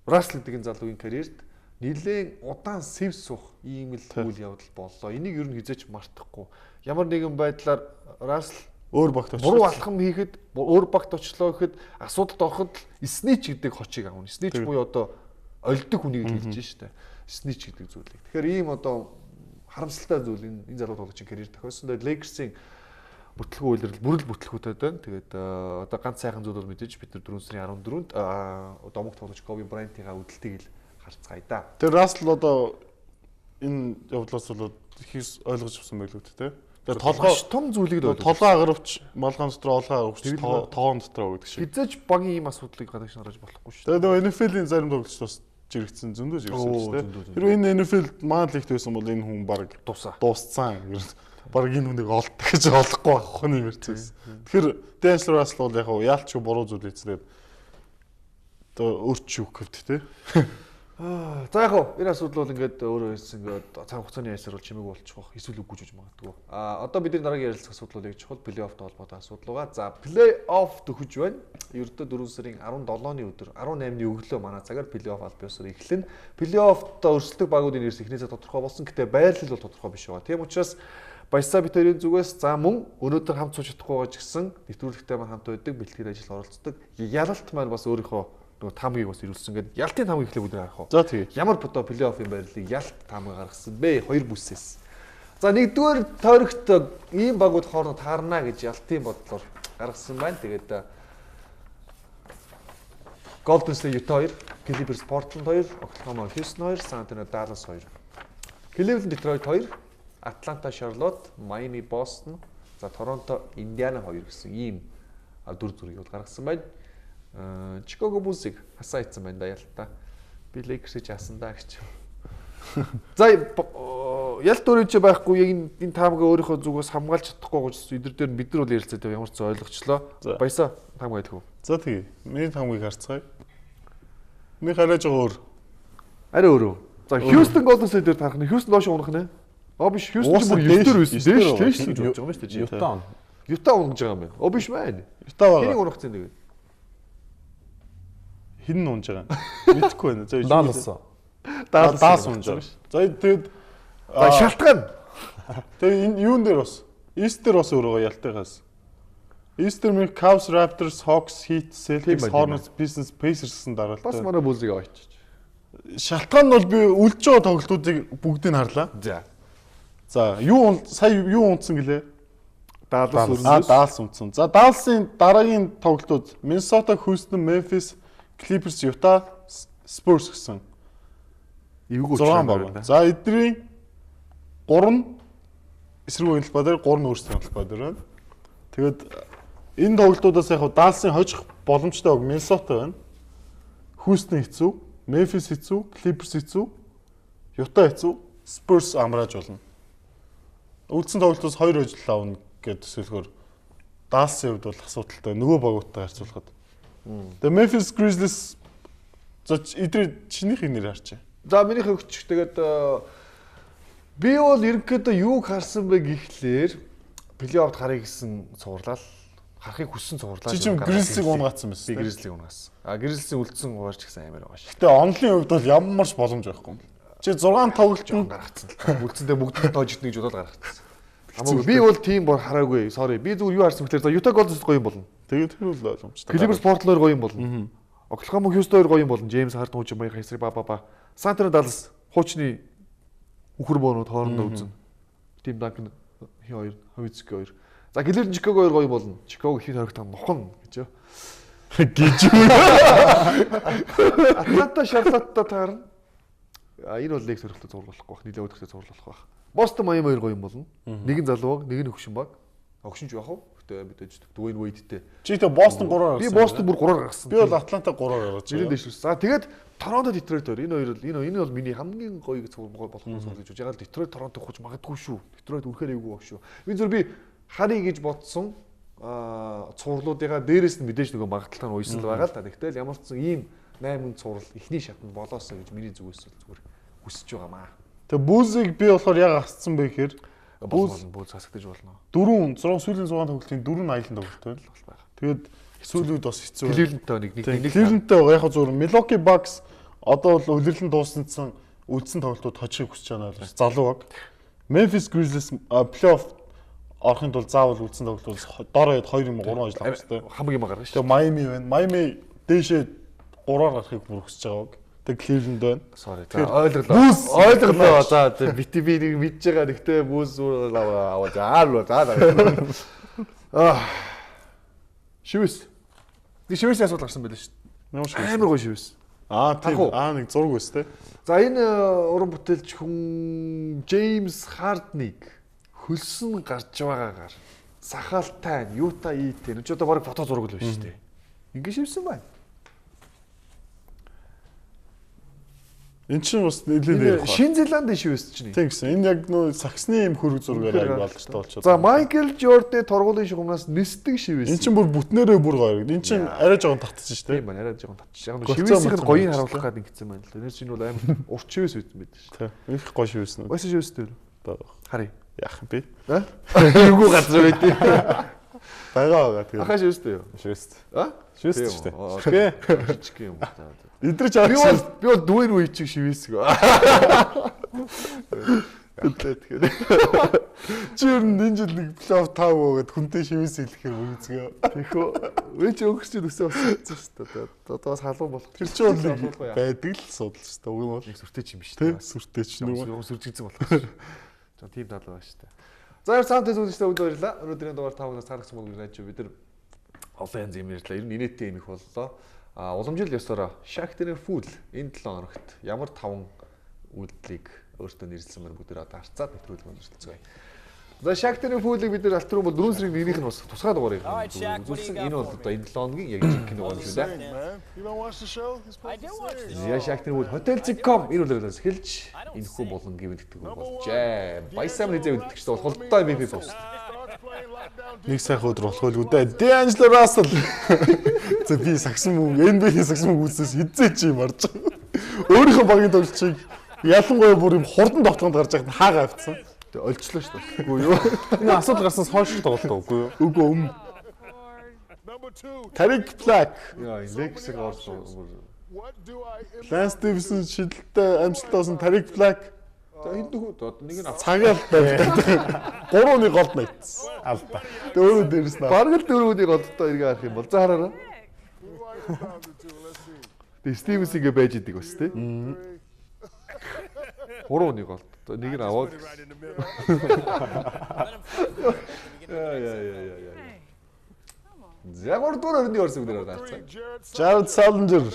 Russell гэдэг залуугийн карьерт нэлээд удаан сэв суух ийм л үйл явдал боллоо. Энийг ер нь хизээч мартахгүй. Ямар нэгэн байдлаар Russell өөр багт очлоо. Буруу алхам хийхэд, өөр багт очлоо гэхэд асуудалд ороход снич гэдэг хочийг авна. Снич буюу одоо ольдог хүнийг хэлж штэ. Снич гэдэг зүйлийг. Тэгэхээр ийм одоо харамсалтай зүйл энэ залуу тоглогчийн карьер тохиолсон. Тэгээд Lakers-ийн бүтлгүй үйлрэл бүрэл бүтлгүүтэй байна. Тэгээд одоо ганц сайхан зүйл бол мэдээж бид нар 4 сарын 14-нд домог тоглогч Kobe Bryant-ийн үдэлтийг л харцгаая да. Тэр Russell одоо энэ явдлаас бол ихс ойлгож авсан байлгүй те. Тэгээ толгой том зүйлийг л толгой агарвч малгаан дотор олгоо агарвч тоон дотор гэдэг шиг. Хизээч багийн ийм асуудлыг гадагш гаргаж болохгүй шүү дээ. Тэгээ NFL-ийн зарим тоглогч бас жирэгцэн зөндөө жирэгсэн шүү дээ. Тэр энэ NFL-д маань лигт байсан бол энэ хүн баг дууссан. Баг энэ хүнийг олдох гэж олохгүй байх хүн юм ярьчихсан. Тэгэхээр D'Angelo Russell бол яг яалтч буруу зүйл хийцлээд одоо өөрчлөж өгөх гэвт те. За яг энэ асуудал бол ингээд өөрөө хэлсэн ингээд цаг хугацааны ясаар бол чимээг болчих واخ эсвэл үгүй гэж магадгүй. Одоо бидний дараагийн ярилцах асуудал бол яг чухал плей-оффтой холбоотой асуудал байгаа. За плей-офф төхөж байна. Ердөө 4 сарын 17-ны өдөр 18-ны өглөө манай цагаар плей-офф аль биесээр эхэлнэ. Плей-оффтой өрсөлдөх багуудын нэрс эхнээсээ тодорхой болсон. Гэтэ байрлал бол тодорхой биш байгаа. Тийм учраас Баясаа битэрийн зүгээс за мөн өнөөдөр хамт сууж чадахгүй байгаа ч гэсэн нэвтрүүлэгтэй маань хамт байдаг, бэлтгэл ажил оролцдог. Ялалт маань бас өөрийнхөө нөгөө тамгийг бас ирүүлсэн. Ингээд ялтын тамгийг эхлэх өдөр харах уу. За тэгээ. Ямар бодоо плей-оффын байрлалыг ялт тамга гаргасан бэ? Хоёр бүсээс. За нэгдүгээр тойрогт ийм багууд хооронд таарна гэж ялтын бодлоор гаргасан байна. Тэгээд Golden State Utah 2, Clippers Portland 2, Oklahoma Houston 2, San Antonio Dallas 2. Cleveland Detroit 2, Atlanta Charlotte, Miami Boston, за Торонто Индиана 2 гэсэн ийм дүр зургийг гаргасан байна. Chicago Bulls-ыг хасаа хийсэн байна да ялтаа. Би Lakers-ийг яасан да гэж. За ялт өрөөч байхгүй яг энэ таамага өөрийнхөө зүгээс хамгаалж чадахгүй гэж эдгээр дээр бид нар бол ярилцаад ямар ч ойлгочлоо. Баясаа таамаг хэлэх үү? За тэгээ. Миний таамгийг харцгаая. Миний хараач өөр. Арай өөрөө. За Houston Golden State дээр тарах нь Houston лоош унах нэ. Биш Houston ч бүр 9-дөр байсан. Дээш гэж бодож байгаа юм шүү дээ. Utah. Utah унгаж байгаа юм байна. Биш байна. Utah байгаа. Хэнийг унах гэсэн тэгээд. Хин унж байгаа. Мэдхгүй байна. За Даллас унж байгаа. За тэгээд шалтгаан. Тэгээд энэ юун дээр бас East дээр бас өөрөө ялтайгаас. East дээр мөн Cavs, Raptors, Hawks, Heat, Celtics, Hornets, Pistons, Pacers гэсэн дараалал. Бас манай Bulls-ыг аваач. Шалтгаан нь бол би үлдэж байгаа тоглолтуудыг бүгдийг харлаа. За юу сая юу унтсан гэлээ? Даллас унтсан. За Далласын дараагийн тоглолтууд Minnesota, Houston, Memphis, Clippers, Utah, Spurs гэсэн. Эвгүй 6 баг. За эдний 3 эсрэг хэлбэр дээр 3 өөрсдийн хэлбэр дээр байна. Тэгээд энэ тоглолтуудаас яг Далласын хожих боломжтой баг Minnesota байна. Houston хэцүү, Memphis хэцүү, Clippers хэцүү, Utah хэцүү, Spurs амрааж болно. Үлдсэн тоглолтоос 2 ажил авна гэдэг төсөөлөхөөр Далласын хувьд бол асуудалтай нөгөө багуудтай харьцуулахад. Тэгээ Memphis Grizzlies за эдгээр чинийх нэр харчаа. За миний хөвгч тэгээд би бол ерөнхийдөө юуг харсан бэ гэхлээр плей-оффд харъя гэсэн цувралал харахыг хүссэн цувралаа. Чи чинь Grizzlies-ийг унгацсан байсан. Би Grizzlies-ийг унгасан. Grizzlies-ийн үлдсэн хуваарч гэсэн амар байгаа шүү. Гэтэ онлын хувьд бол ямар ч боломж байхгүй. Чи 6 тоглолт гаргацсан. Үлдсэндээ бүгд тоожитны гэж бодоод гаргацсан. Хамаагүй би бол тийм бор хараагүй. Sorry. Би зүгээр юу харсан гэхээр за Utah Golden State гоё юм болно. Тэгээд тэр бол ойлгомжтой. Clippers Portland гоё юм болно. Oklahoma Houston гоё юм болно. James Harden хуучин маяг хэсрэг ба. San Antonio Dallas хуучны үхэр боонууд хоорондоо үзэн. Team Duncan хоёр, Hawitsky 2. За Cleveland Chicago 2 гоё юм болно. Chicago хэд хоригтан нохон гэж юу. Гэж. Atlanta Charlotte таарна. Энэ бол лиг сөрөлтөд зурлахгүй байх, нийлээ өдөртөө зурлах байх. Boston Miami 2 гоё юм болно. Нэг нь залуу баг, нэг нь хөгшин баг. Хөгшин ч яах вэ? Гэтэ мэдээж Dwayne Wade-тэй. Чи тэ Boston 3-аар гаргасан. Би Boston бүр 3-аар гаргасан. Би бол Atlanta 3-аар гаргаж байгаа. Дэшрс. За тэгээд Toronto Detroit 2. Энэ хоёр бол энэ бол миний хамгийн гоё болох зүйл гэж бодож байгаа. Detroit Toronto хуж магадгүй шүү. Detroit үнэхээр эвгүй баг шүү. Би зөв би харъя гэж бодсон цувралуудынхаа дээрээс нь мэдээж нөгөө магадaltaй нь уйсал байгаа л да. Тэгтэл ямар ч ийм 8 цуврал эхний шатнд болоосоо гэж миний зүгээс бол зүгээр хүсэж байгаамаа. Тэгээ Bulls-ыг би болохоор яг асцсан бэ гэхээр Bulls хасагдаж болно. 4 сүүлийн 6 тоглолтын 4 аялын тоглолт байна. Тэгээд сүүлүүд бас хэцүү. Cleveland-тэй нэг Cleveland-тэй яг зур Milwaukee Bucks одоо бол удирлан дууссан үлдсэн тоглолтууд хожихыг хүсэж байгаа нь залуу баг. Memphis Grizzlies плей-офф орохын тулд заавал үлдсэн тоглолтууд дор хаяад 2 юм 3 ажил авах хэрэгтэй. Хамаг юм гаргана Тэгээ шүү. Miami байна. Miami дээшээ 3-аар гарахыг бүр хүсэж байгаа баг. Тэг Cleveland байна. Sorry. Ойлголоо. За бити би нэг мэдж байгаа. Гэхдээ Bulls аваа заалаа. Шивэс. Ди шивэс асуулт гарсан байлаа шүү. Ямар шивэс? Амар гоё шивэс. Тийм. Нэг зураг байсан те. За энэ уран бүтээлч хүн Джеймс Хардник хөлсөн гарч байгаагаар сахалтай Юта Итэ энэ ч одоо баг фото зураг л байна шүү дээ. Ингээ шивсэн байна. Энд чинь бас нэлээд Шинэ Зеландын шивэс чинь. Тийм гэсэн. Энэ яг нөө саксны юм хөрөг зургаар аяг болчтой болчиход. За Майкл Жордны торгуулийн шугамнаас нисдэг шивэс. Энд чинь бүр бүтнээрээ бүр гоё. Энд чинь арай жоохон татчихсан шүү дээ. Тийм байна, арай жоохон татчихсан. Яг шивэсийг гоёыг харуулах гэдэг ингэсэн байна л. Энэ чинь бол амар урт шивэс үйсэн байдаг шүү. Тийм. Их гоё шивэс нүү. Ойс шивэстэй. Харъя. Яах юм бэ? Юугүй газар байдیں۔ байгаа тэгээ. Ахаа шивэстэй юу? Шивэстэй. Шивэстэй шүү дээ. Окей. Жижиг юм байна. Эдрэж авчихсан. Би бол дүүр үе чиг шивэсгүй. Тэгэхээр чи ер нь энэ жил нэг плей-офф 5 гээд хүнтэй шивэс хэлэхээр үнэцгөө. Тэгэхөө өө чи өнгөрч төсөө болсон шүү дээ. Одоо бас халуун болох. Тэр чи бол байдаг л судалж шүү дээ. Уг нь бол нэг сүртэй ч юм биш үү? Сүртэй ч нөгөө сүржигдсэн болох шүү. За тийм тал байгаа шүү дээ. За яар саунт үзүүлэгчтэй өдөр баярлаа. Өнөөдрийн дугаар 5-наас таарсан бол гэж бид нар олон янз юм ярьлаа. Ер нь инээдтэй юм их боллоо. Уламжил ёсоор Shakhtar Full энэ 7 хоногт ямар 5 үйлдэлийг өөртөө нэрлсэн мөр бүгд одоо харцаад нэвтрүүлэг өндөрлөцгөө. За Shakhtar Full-ыг бид нар алтруу бол 4 сарын 1-ийнх нь бас тусгай дугаарыг үзүүлсэн. Энэ бол одоо энэ 7 хоногийн яг жинхэнэ дугаар шүү дээ. Shakhtar Full Hotel.com энэ үлрээс эхэлж энэхүү болон гівнэгдэг болжээ. Баясаа мэдээ үлдчихсэн бол холдоо MVP бос. Нэг сайхан өдөр болох байл үдэ. D'Angelo Russell. За би сагсан мөнгө NBA-ийн сагсан мөнгө үзсээс хизээ чи юм орж байгаа. Өөрийнхөө багийн тоглолчийг ялангуяа бүр юм хурдан тоглоход гарч байхад хаагаа авцсан. Тэгээ олчлоо шүү дээ. Үгүй юу? Энэ асуудал гарснаас хойш тоглолт үгүй юу? Үгүй өмнө. Tariq Black. Яа, Lakers-ыг орсон. Lance Stevenson шидэлтэй амжилттай Tariq Black. За энэ дөхөд нэг нь цагаал байна. 3-1 голд найдсан. Алдаа. Дөрөв дээрс наа. Бараг л 4-1 голдтой эргээ харах юм бол за хараараа. Тэгээ Стивенс ингээ байж идэг бас тий. 3-1 голд. Нэг нь аваад. Яа. Загвар дөрөв өрний орсон гэдэг гарцаа. Jared Salinger.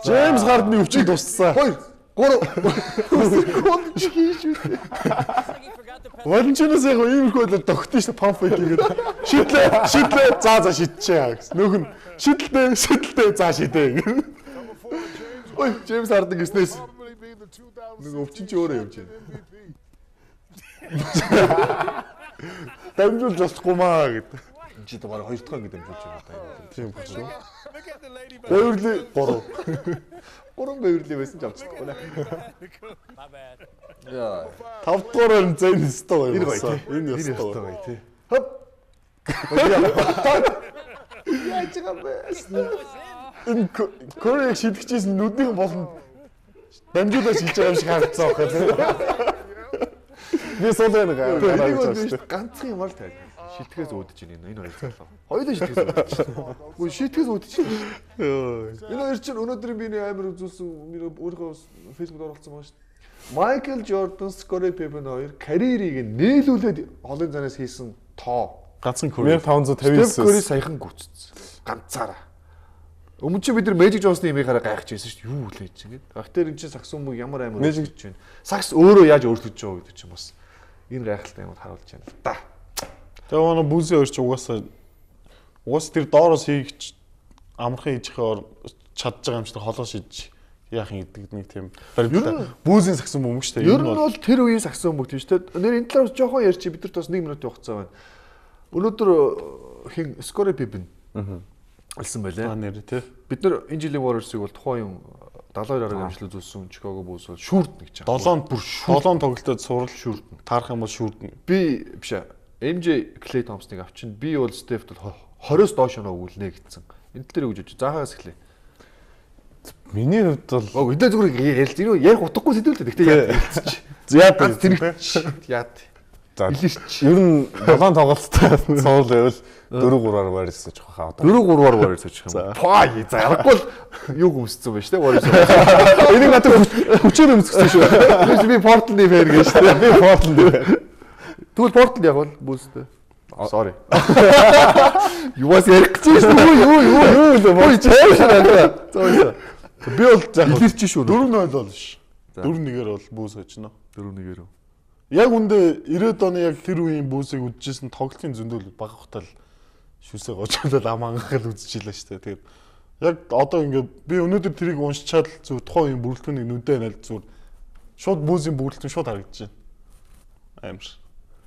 James Harden-ы өвчийг тусцсан. 2 Валентинос яг иймэрхүү л тогтсон шүү памп хийгээд шидлээ за шидчихээ гэсэн. Нөх нь шидэлтэй за шидээ. Ой, Джеймс Харден гиснээс. Нэг өвчин чи өөрөө явж байна. Дамжуулж болохгүй маа гэдэг. Чи одоо бараг 2 дахь ингэ дамжуулж байгаа. Тийм байх шүү. Бэвэрли 3. 3 бэвэрли байсан ч авчихдаг нэ. Яа. 5 дугаар нь зэн өстой гоё. Энэ өстой гоё тий. Хоп. Яаж байгаа бэ? Энэ Корейг шидчихсэн нүднийх нь болон дамжуулаад шилж байгаа юм шиг харагдсан байна. Би суулаа нэг ганцхан юм аа тайлбар. Шитгэхээс үүдэж байна энэ хоёр залуу. Хоёулаа шитгэхээс үүдэж байна. Үгүй шитгэхээс үүдэж байна. Энэ хоёр чинь өнөөдөр би амар үзүүлсэн өөрийнхөө фэйсбүүкт оруулсан байна шүү дээ. Майкл Жордан, Scottie Pippen хоёр карьерийг нээлүүлээд холын занаас хийсэн тоо. Ганцхан Curry 1559. Curry саяхан гүцсэн. Ганцаараа. Өмнө чи бид нар Magic Johnson-ы имийг хараа гайхаж байсан шүү дээ. Юу үлээж чинь гээд. Ахтер энэ чинь сакс өмг ямар амар өөрчлөж байна. Сакс өөрөө яаж өөрчлөж байгаа гэдэг чинь бас энэ гайхалтай юмд харуулж байна л да. Тэгээ манай бүзээ өрч угаасаа тэр доороос хийгч амархан хийжихээр чадж байгаа юм шиг холоо шидэж яах юм гэдэг нэг тийм баримттай. Бүзийн сагсан өмг шүү дээ. Ер нь бол тэр үеийн сагсан өмг тийм шүү дээ. Нэр энэ талаас жоохон ярьчих бид нарт бас 1 минутын хугацаа байна. Өнөөдөр хин Scottie Pippen алсан байлаа. Нэр тий. Бид нар энэ жилийн Warriors-ыг бол тухайн юм 72 арга амжилт үзүүлсэн Chicago Bulls бол шүүрднэ гэж байгаа. 7-нд бүр 7 тоглолтод сурал шүүрднэ. Таарах юм бол шүүрднэ. Би биш ээ. MJ Klay Thompson-ыг авчин. Би бол Steph бол 20-с доош оноо өгүүлнэ гэсэн. Энэ тал дээр өгж өгч. Заахаас эхлэе. Миний хувьд бол өдөө зүгээр ярилц. Энэ ярих утгагүй сэдвэлтэй. Гэхдээ яа. Яа тэр яа. За ер нь 7 тоглолттой суул байвал 4-3-аар Warriors гэж хаа. 4-3-аар Warriors гэж юм. Паа за ярахгүй л юу гүмссэн байна шүү дээ Warriors. Энийг надад хүчээр өмсгсөн шүү. Би Portland-ийн фэн гэж шүү дээ. Би Portland. Тэгвэл Portland яг бол Bulls-тэй. Sorry. Юуас ярих гэж байна. Юу л чаашаа. Зоёо. Би бол илэрч шүү. 4-0 бол ш. 4-1-ээр бол бүүс очно. 4-1-ээр. Яг үндэ 90-ад оны яг тэр үеийн бүүсийг үдчихсэн тоглолтын зөндөл бага хутал шүсээ гожоолол ам анхаал үзчихлээ шүү дээ. Тэгээд яг одоо ингээд би өнөөдөр тэрийг уншичаад зүр тухайн үеийн бүрэлдэхүүнийг нүдээ найл зүр шууд бүүсийн бүрэлдэхүүн шууд харагдаж байна. Амар.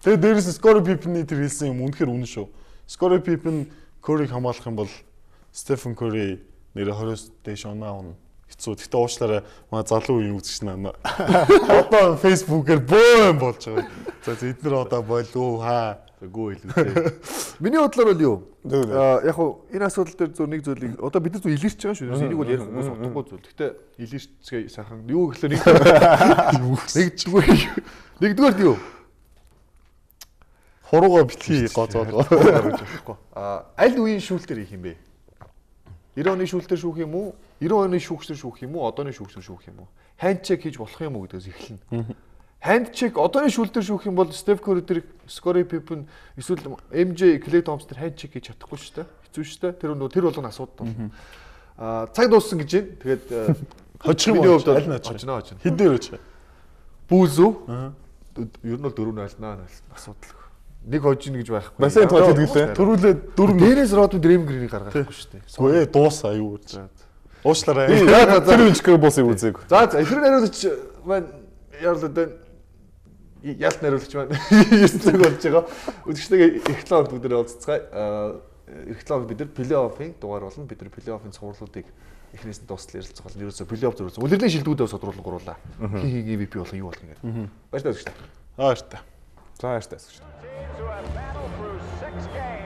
Тэгээд дээрээс Scottie Pippen-ий тэр хэлсэн юм үнэхээр үнэн шүү. Scottie Pippen Curry-г хамгаалах юм бол Stephen Curry нэр 20-с дээш оноо авна. Хэцүү. Гэтэ уучлаарай. Маа залуу үеийн үзэгч наа. Одоо Facebook-ээр бөөн болж байгаа. За эдгээр одоо болов хаа. Гүү хэлээ. Миний бодлоор бол юу? Яг хуу энэ асуудал дээр зөв нэг зүйлийг одоо бид нар зөв илэрч байгаа шүү. Энийг бол ярих хүмүүс утгагүй зүйл. Гэтэ илэрчгээ сайхан юу гэхлээр нэгдүгээр юу? Хурууга битгий гоцоолгоо. Аль үеийн шүүлтэр их юм бэ? 90 оны шүүлтэр шүүх юм уу? 90 оны шүүгчдэр шүүх юм уу? Одооны шүүгчдэр шүүх юм уу? Хандчек хийж болох юм уу гэдгээс эхэлнэ. Хандчек одооны шүүлтэр шүүх юм бол Steph Curry тэр Scottie Pippen эсвэл MJ Klay Thompson тэр хандчек хийж чадахгүй шүү дээ. Хэцүү шүү дээ. Тэр болгоно асуудал бол. Цаг дууссан гэж байна. Тэгээд хожих юм уу? Аль нь хожно. Хэд дээр өч? Бүүз үү? Ер нь бол 4-0 асуудал. Нэг хожно гэж байхгүй. Басейн тоглоод гэлээ. Төрүүлээ 4. Дээрээс Rodman Draymond-ийг гаргахгүй шүү дээ. Үгүй ээ дуусаа юу гэж. Уучлаарай. Тэр үн Chicago Bulls-ыг үзээг. За эфир нариулагч маань яарлаа дээ. Ялт нариулагч маань 9-г болж байгаа. Үзэгчтэйгээ их лог бүгд уулзцгаая. Их лог бид нар плей-оффын дугаар болно. Бид нар плей-оффын цувралуудыг эхнээс нь дуустал ярилцах болно. Ерөөсө плей-офф зөрүүлсэн. Улирлын шилдэгүүдээ содруулан гуруулаа. Хин MVP болох юу болох юм гээд. Баярлалаа үзэгчтэй. Баярлалаа. За баярлалаа үзэгчтэй. Teams who have battled through 6 games.